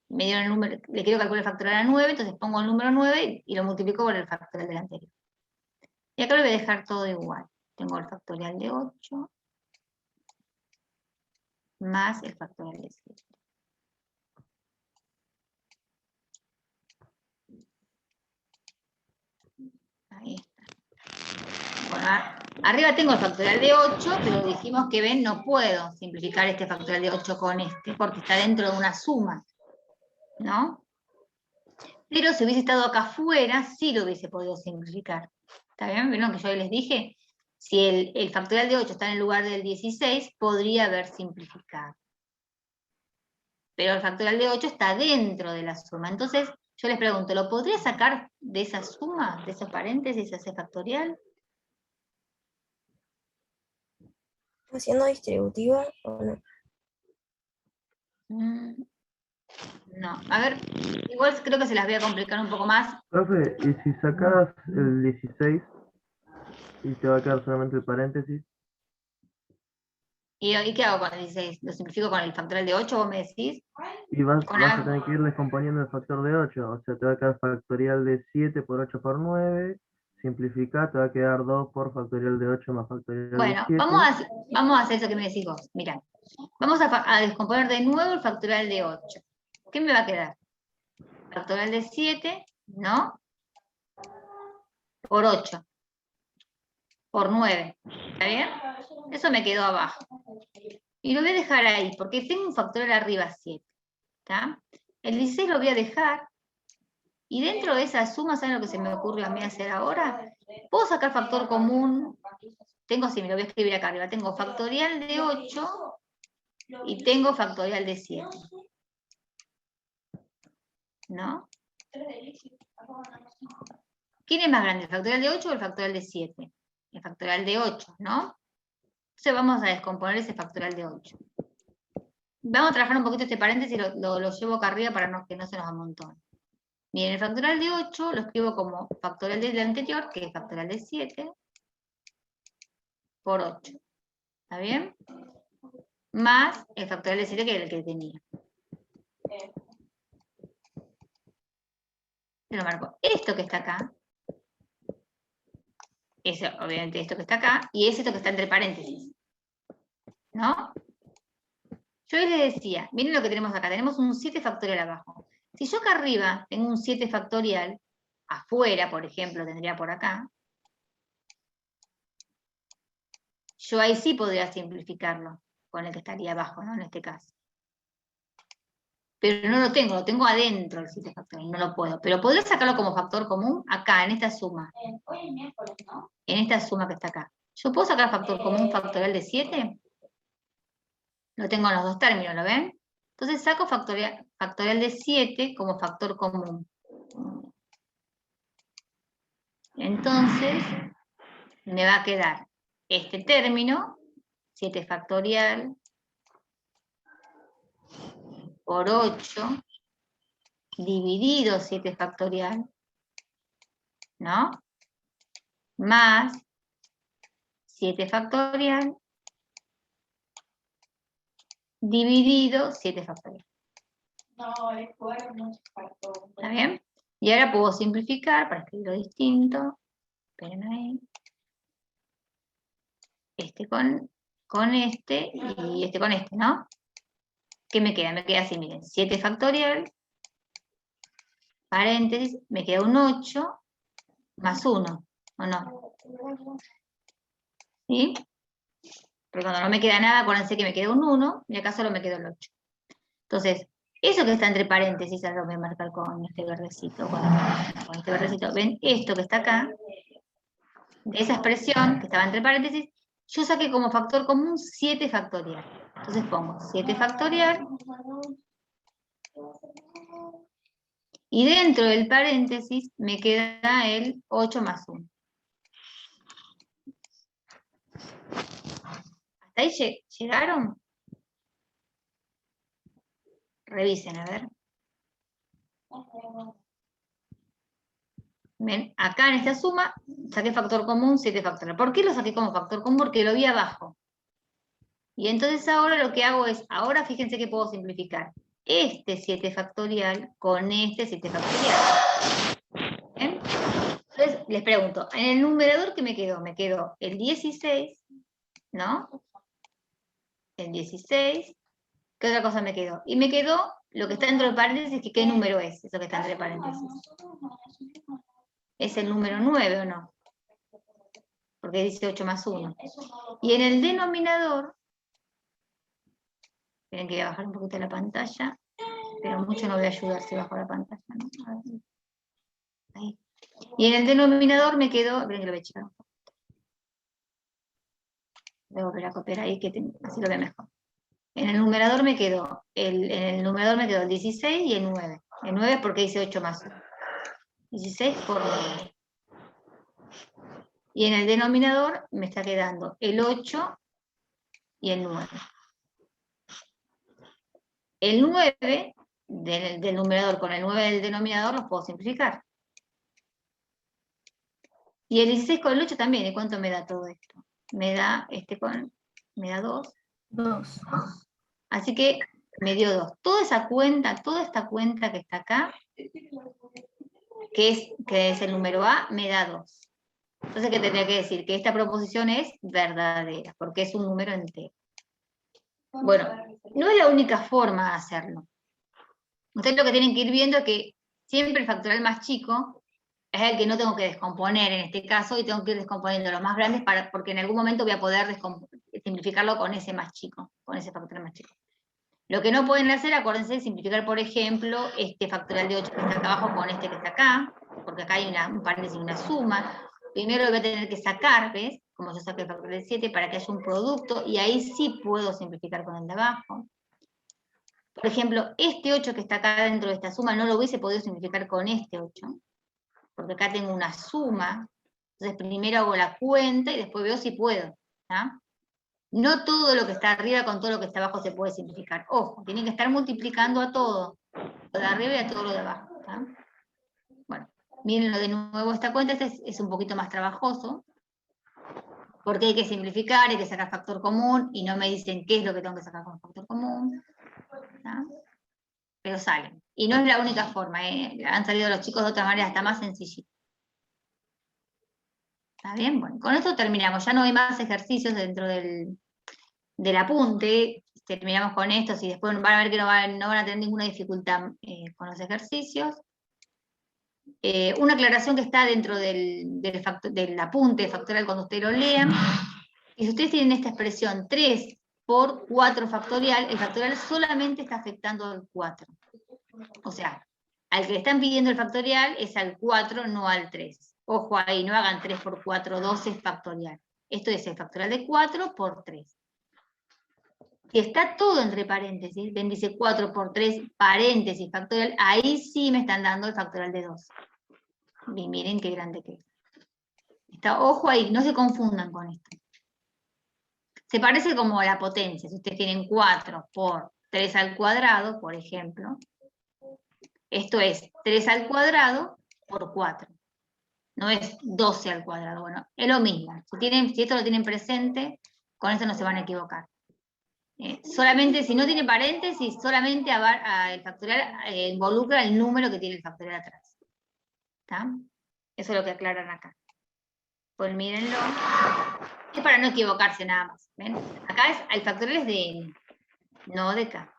Me dieron el número, le quiero calcular el factorial a 9, entonces pongo el número 9 y lo multiplico por el factorial del anterior. Y acá lo voy a dejar todo igual. Tengo el factorial de 8 más el factorial de 7. Ahí está. Bueno, arriba tengo el factorial de 8, pero dijimos que ven, no puedo simplificar este factorial de 8 con este, porque está dentro de una suma, ¿no? Pero si hubiese estado acá afuera, sí lo hubiese podido simplificar. ¿Está bien? ¿Vieron que yo les dije? Si el factorial de 8 está en el lugar del 16, podría haber simplificado. Pero el factorial de 8 está dentro de la suma. Entonces, yo les pregunto, ¿lo podría sacar de esa suma, de esos paréntesis, ese factorial? ¿Haciendo distributiva o no? No, a ver, igual creo que se las voy a complicar un poco más. Profe, ¿y si sacas el 16 y te va a quedar solamente el paréntesis? ¿Y qué hago con el 16? ¿Lo simplifico con el factorial de 8, vos me decís? Y vas Con a tener que ir descomponiendo el factor de 8, o sea, te va a quedar factorial de 7 por 8 por 9, simplificar, te va a quedar 2 por factorial de 8 más factorial de 7. Bueno, vamos a hacer eso que me decís vos. Mirá, vamos a descomponer de nuevo el factorial de 8. ¿Qué me va a quedar? Factorial de 7, ¿no? Por 8. Por 9. ¿Está bien? Eso me quedó abajo. Y lo voy a dejar ahí, porque tengo un factorial arriba 7. ¿Está? El 16 lo voy a dejar. Y dentro de esa suma, ¿saben lo que se me ocurrió a mí hacer ahora? ¿puedo sacar factor común? Tengo, sí, me lo voy a escribir acá arriba. Tengo factorial de 8 y tengo factorial de 7. ¿No? ¿Quién es más grande, el factorial de 8 o el factorial de 7? El factorial de 8, ¿no? Entonces vamos a descomponer ese factorial de 8. Vamos a trabajar un poquito este paréntesis, lo llevo acá arriba para que no se nos amontone. Bien, el factorial de 8 lo escribo como factorial del anterior, que es factorial de 7, por 8. ¿Está bien? Más el factorial de 7 que era el que tenía. Se lo marco. Esto que está acá, es obviamente esto que está acá, y es esto que está entre paréntesis. ¿No? Yo les decía, miren lo que tenemos acá, tenemos un 7 factorial abajo. Si yo acá arriba tengo un 7 factorial, afuera, por ejemplo, tendría por acá, yo ahí sí podría simplificarlo con el que estaría abajo, ¿no? En este caso. Pero no lo tengo adentro el 7 factorial, no lo puedo. Pero podría sacarlo como factor común acá, en esta suma. Hoy es miércoles, ¿no? En esta suma que está acá. ¿Yo puedo sacar factor común factorial de 7? Lo tengo en los dos términos, ¿lo ven? Entonces saco factorial de 7 como factor común. Entonces, me va a quedar este término, 7 factorial, por 8, dividido 7 factorial, ¿no? Más 7 factorial, dividido 7 factorial. No, es jugar mucho factor. ¿Está bien? Y ahora puedo simplificar para escribirlo distinto. Esperen ahí. Este con este y este con este, ¿no? ¿Qué me queda? Me queda así, miren, 7 factorial, paréntesis, me queda un 8 más 1, ¿o no? ¿Sí? Porque cuando no me queda nada, acuérdense que me queda un 1 y acá solo me queda el 8. Entonces, eso que está entre paréntesis, ahora lo voy a marcar con este verdecito, con este verdecito. ¿Ven? Esto que está acá, de esa expresión que estaba entre paréntesis, yo saqué como factor común 7 factorial. Entonces pongo 7 factorial. Y dentro del paréntesis me queda el 8 más 1. ¿Hasta ahí llegaron? Revisen, a ver. Ven, acá en esta suma saqué factor común 7 factorial. ¿Por qué lo saqué como factor común? Porque lo vi abajo. Y entonces ahora lo que hago es, ahora fíjense que puedo simplificar este 7 factorial con este 7 factorial. ¿Bien? Entonces les pregunto, en el numerador ¿qué me quedó? Me quedó el 16, ¿no? El 16. ¿Qué otra cosa me quedó? Y me quedó lo que está dentro del paréntesis, que ¿qué número es? Eso que está entre paréntesis. ¿Es el número 9 o no? Porque dice 8 más 1. Y en el denominador, esperen que voy a bajar un poquito la pantalla, pero mucho no voy a ayudar si bajo la pantalla, ¿no? Ahí. Y en el denominador me quedó, esperen que lo voy a echar un poco. Voy a volver a copiar ahí, así lo veo mejor. En el numerador me quedó, el 16 y el 9. El 9 porque dice 8 más 1. 16 por 9. Y en el denominador me está quedando el 8 y el 9. El 9 del numerador con el 9 del denominador los puedo simplificar. Y el 16 con el 8 también. ¿Y cuánto me da todo esto? Me da me da 2. 2. Así que me dio 2. Toda esta cuenta que está acá, que es el número A, me da 2. Entonces, ¿qué tendría que decir? Que esta proposición es verdadera, porque es un número entero. Bueno, no es la única forma de hacerlo. Ustedes lo que tienen que ir viendo es que siempre el factorial más chico es el que no tengo que descomponer en este caso, y tengo que ir descomponiendo los más grandes porque en algún momento voy a poder simplificarlo con ese más chico, con ese factorial más chico. Lo que no pueden hacer, acuérdense, es simplificar, por ejemplo, este factorial de 8 que está acá abajo con este que está acá, porque acá hay un paréntesis y una suma, primero lo voy a tener que sacar, ¿ves? Como yo saqué el factorial de 7 para que haya un producto, y ahí sí puedo simplificar con el de abajo. Por ejemplo, este 8 que está acá dentro de esta suma no lo hubiese podido simplificar con este 8, porque acá tengo una suma. Entonces primero hago la cuenta y después veo si puedo. ¿Tá? No todo lo que está arriba con todo lo que está abajo se puede simplificar. Ojo, tienen que estar multiplicando a todo, lo de arriba y a todo lo de abajo. ¿Tá? Bueno, mírenlo de nuevo esta cuenta, este es un poquito más trabajoso, porque hay que simplificar, hay que sacar factor común, y no me dicen qué es lo que tengo que sacar con factor común. ¿Tá? Pero salen. Y no es la única forma, han salido los chicos de otra manera, está más sencillito. ¿Está bien? Bueno, con esto terminamos. Ya no hay más ejercicios dentro del apunte. Terminamos con estos y después van a ver que no van a tener ninguna dificultad con los ejercicios. Una aclaración que está dentro del apunte factorial cuando ustedes lo lean. Y si ustedes tienen esta expresión 3 por 4 factorial, el factorial solamente está afectando al 4. O sea, al que le están pidiendo el factorial es al 4, no al 3. Ojo ahí, no hagan 3 por 4, 12 factorial. Esto es el factorial de 4 por 3. Si está todo entre paréntesis, ven, dice 4 por 3, paréntesis, factorial, ahí sí me están dando el factorial de 12. Y miren qué grande que es. Ojo ahí, no se confundan con esto. Se parece como a la potencia. Si ustedes tienen 4 por 3 al cuadrado, por ejemplo, esto es 3 al cuadrado por 4. No es 12 al cuadrado. Bueno, es lo mismo. Si esto lo tienen presente, con esto no se van a equivocar. Solamente, si no tiene paréntesis, solamente el factorial involucra el número que tiene el factorial atrás. ¿Está? Eso es lo que aclaran acá. Pues mírenlo. Es para no equivocarse nada más. ¿Ven? Acá el factorial es de n, no de k.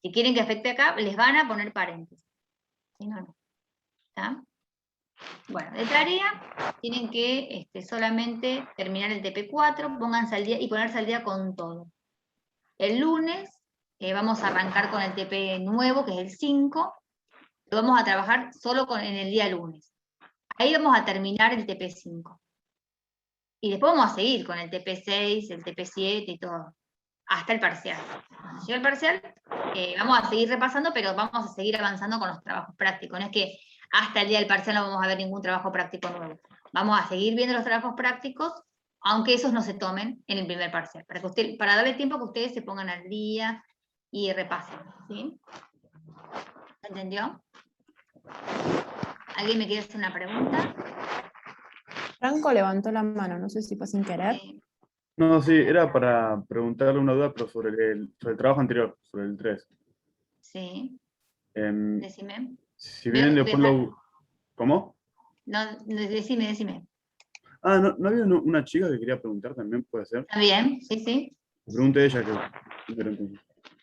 Si quieren que afecte acá, les van a poner paréntesis. Si no, no. ¿Está? Bueno, de tarea tienen que solamente terminar el TP4, pónganse al día y ponerse al día con todo. El lunes vamos a arrancar con el TP nuevo, que es el 5. Lo vamos a trabajar solo en el día lunes. Ahí vamos a terminar el TP5. Y después vamos a seguir con el TP6, el TP7 y todo. Hasta el parcial. Cuando llegue el parcial, vamos a seguir repasando, pero vamos a seguir avanzando con los trabajos prácticos. No es que hasta el día del parcial no vamos a ver ningún trabajo práctico nuevo. Vamos a seguir viendo los trabajos prácticos, aunque esos no se tomen en el primer parcial, para darle tiempo a que ustedes se pongan al día y repasen. ¿Sí? ¿Entendió? ¿Alguien me quiere hacer una pregunta? Franco levantó la mano, no sé si fue sin querer. No, sí, era para preguntarle una duda, pero sobre el trabajo anterior, sobre el 3. Sí. Em, Decime. Si vienen después lo... ¿Cómo? No, decime. Ah, ¿no había una chica que quería preguntar también, puede ser? ¿Está bien? Sí. Pregunte ella que...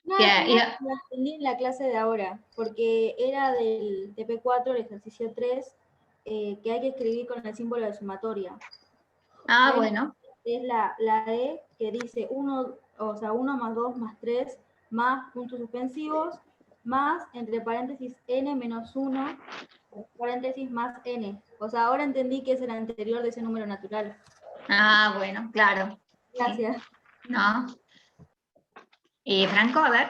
No, Ya, lo entendí en la clase de ahora, porque era del TP4, el ejercicio 3, que hay que escribir con el símbolo de sumatoria. Ah, bueno. Es la E que dice 1, o sea, 1 más 2 más 3 más puntos suspensivos más, entre paréntesis, n menos 1, paréntesis más n. O sea, ahora entendí que es el anterior de ese número natural. Ah, bueno, claro. Gracias. Sí. ¿No? Franco, a ver.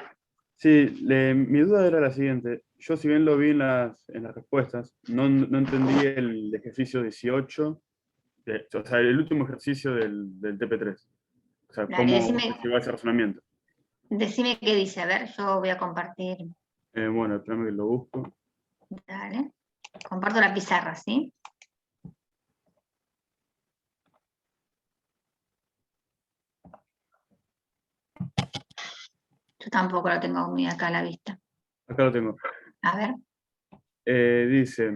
Sí, mi duda era la siguiente. Yo, si bien lo vi en las respuestas, no entendí el ejercicio 18, o sea, el último ejercicio del TP3. O sea, Dale, cómo se lleva ese razonamiento. Decime qué dice, a ver, yo voy a compartir. Bueno, espérame que lo busco. Dale. Comparto la pizarra, ¿sí? Yo tampoco lo tengo muy acá a la vista. Acá lo tengo. A ver. Dice,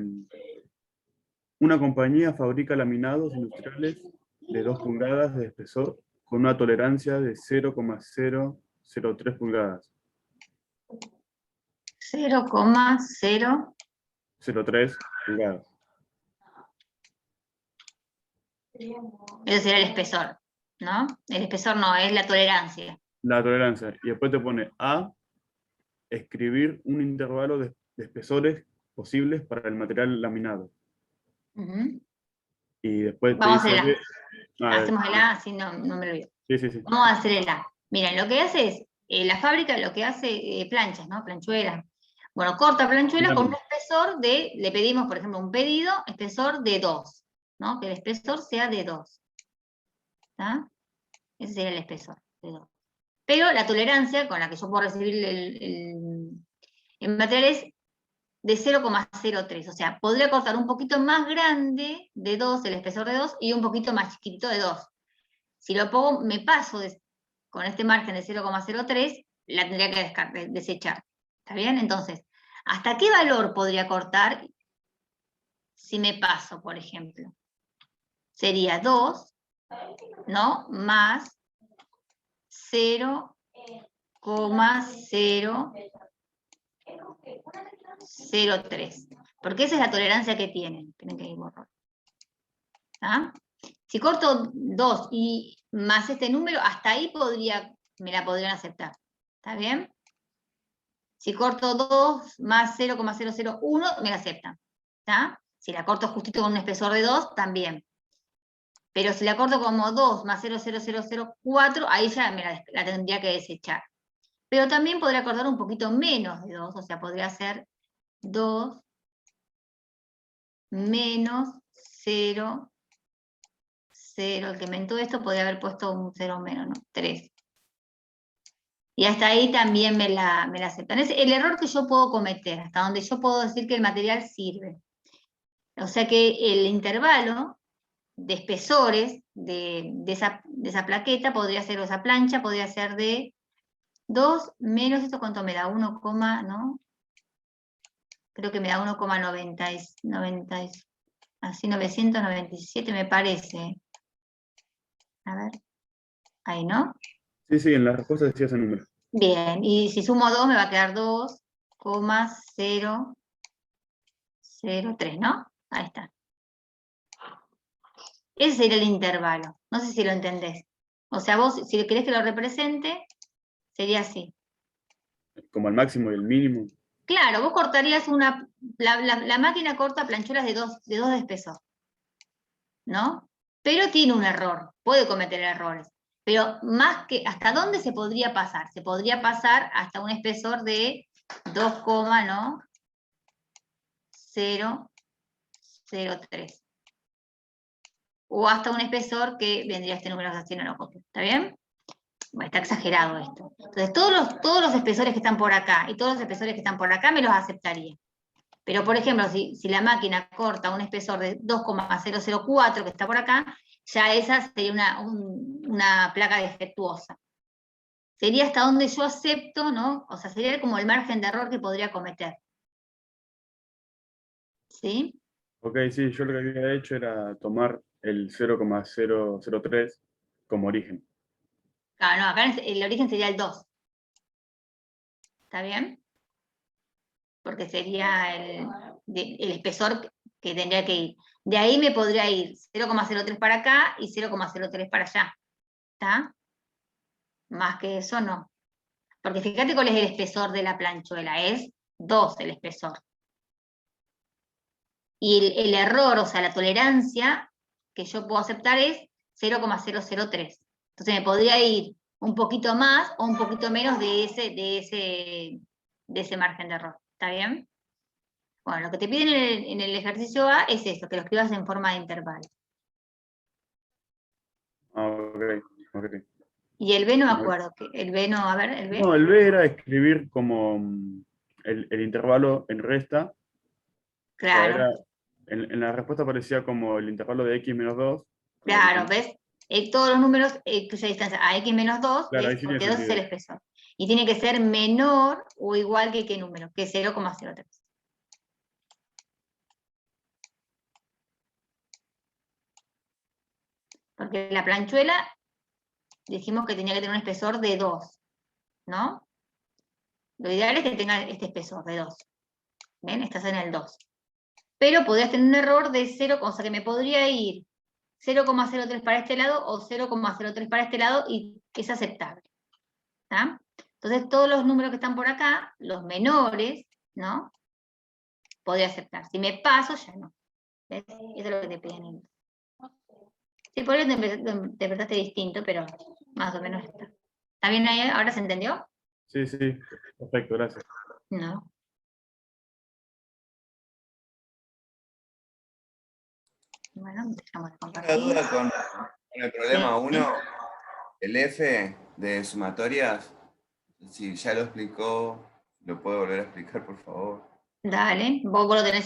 una compañía fabrica laminados industriales de 2 pulgadas de espesor con una tolerancia de 0,003 pulgadas. 0,003 pulgadas. Eso sería el espesor, ¿no? El espesor no, es la tolerancia. La tolerancia. Y después te pone A, escribir un intervalo de espesores posibles para el material laminado. y después te Vamos a dice... hacer hacemos el sí. A, así no me olvido. Sí. Vamos a hacer el A. Miren, lo que hace es, la fábrica lo que hace, planchas, ¿no? Planchuelas. Bueno, corta planchuelas con un espesor de, le pedimos, por ejemplo, un pedido, espesor de 2, ¿no? Que el espesor sea de 2. ¿Está? Ese sería el espesor, de 2. Pero la tolerancia con la que yo puedo recibir el material es de 0,03. O sea, podría cortar un poquito más grande de 2, el espesor de 2, y un poquito más chiquitito de 2. Si lo pongo, me paso con este margen de 0,03, la tendría que desechar. ¿Está bien? Entonces, ¿hasta qué valor podría cortar si me paso, por ejemplo? Sería 2, ¿no? Más 0,003. Porque esa es la tolerancia que tienen. Tienen que ir borrando. ¿Ah? Si corto 2 y más este número, hasta ahí me la podrían aceptar. ¿Está bien? Si corto 2 más 0,001, me la aceptan. ¿Está? Si la corto justito con un espesor de 2, también. Pero si la corto como 2 más 0,0004, ahí ya la tendría que desechar. Pero también podría cortar un poquito menos de 2, o sea, podría ser 2 menos 0, el que inventó esto podría haber puesto un 0 menos, ¿no? 3. Y hasta ahí también me la aceptan. Es el error que yo puedo cometer, hasta donde yo puedo decir que el material sirve. O sea que el intervalo de espesores de esa plaqueta podría ser, o esa plancha podría ser de 2 menos, ¿esto cuánto me da? 1, ¿no? Creo que me da 1,90, así 997 me parece. A ver, ahí, ¿no? Sí, en la respuesta decía ese número. Bien, y si sumo 2 me va a quedar 2,003, ¿no? Ahí está. Ese sería el intervalo. No sé si lo entendés. O sea, vos, si querés que lo represente, sería así. Como el máximo y el mínimo. Claro, vos cortarías la máquina corta planchuelas de 2 de espesor, ¿no? Pero tiene un error, puede cometer errores. Pero más que, ¿hasta dónde se podría pasar? Se podría pasar hasta un espesor de 2,003. O hasta un espesor que vendría este número así, no lo copio. ¿Está bien? Bueno, está exagerado esto. Entonces, todos los espesores que están por acá y todos los espesores que están por acá me los aceptaría. Pero, por ejemplo, si la máquina corta un espesor de 2,004 que está por acá, ya esa sería una placa defectuosa. Sería hasta donde yo acepto, ¿no? O sea, sería como el margen de error que podría cometer. ¿Sí? Ok, sí, yo lo que había hecho era tomar el 0,003 como origen. Claro, no, acá el origen sería el 2. ¿Está bien? Porque sería el espesor que tendría que ir. De ahí me podría ir 0,03 para acá y 0,03 para allá. ¿Está? Más que eso no. Porque fíjate cuál es el espesor de la planchuela, es 2 el espesor. Y el error, o sea, la tolerancia que yo puedo aceptar es 0,003. Entonces me podría ir un poquito más o un poquito menos de ese margen de error. ¿Está bien? Bueno, lo que te piden en el ejercicio A es eso, que lo escribas en forma de intervalo. Ok. Y el B no me acuerdo. El B no, a ver, el B. No, el B era escribir como el intervalo en resta. Claro. O sea, en la respuesta aparecía como el intervalo de x menos 2. Claro, ¿ves? Todos los números cuya distancia a x menos 2, Claro, ¿ves? ahí sí Porque tiene 2 es el sentido. espesor. Y tiene que ser menor o igual que qué número, que 0,03. Porque la planchuela dijimos que tenía que tener un espesor de 2, ¿no? Lo ideal es que tenga este espesor de 2. ¿Ven? Estás en el 2. Pero podrías tener un error de 0, o sea que me podría ir 0,03 para este lado o 0,03 para este lado y es aceptable. ¿Está? Entonces todos los números que están por acá, los menores, ¿no? Podría aceptar. Si me paso, ya no. ¿Ves? Eso es lo que te piden. Sí, por eso lo interpretaste distinto, pero más o menos está. ¿Está bien ahí? ¿Ahora se entendió? Sí, sí, perfecto, gracias. No. Bueno, dejamos de Una compartir. duda con el problema 1, el F de sumatorias, si ya lo explicó, ¿lo puedo volver a explicar, por favor? Dale, vos lo tenés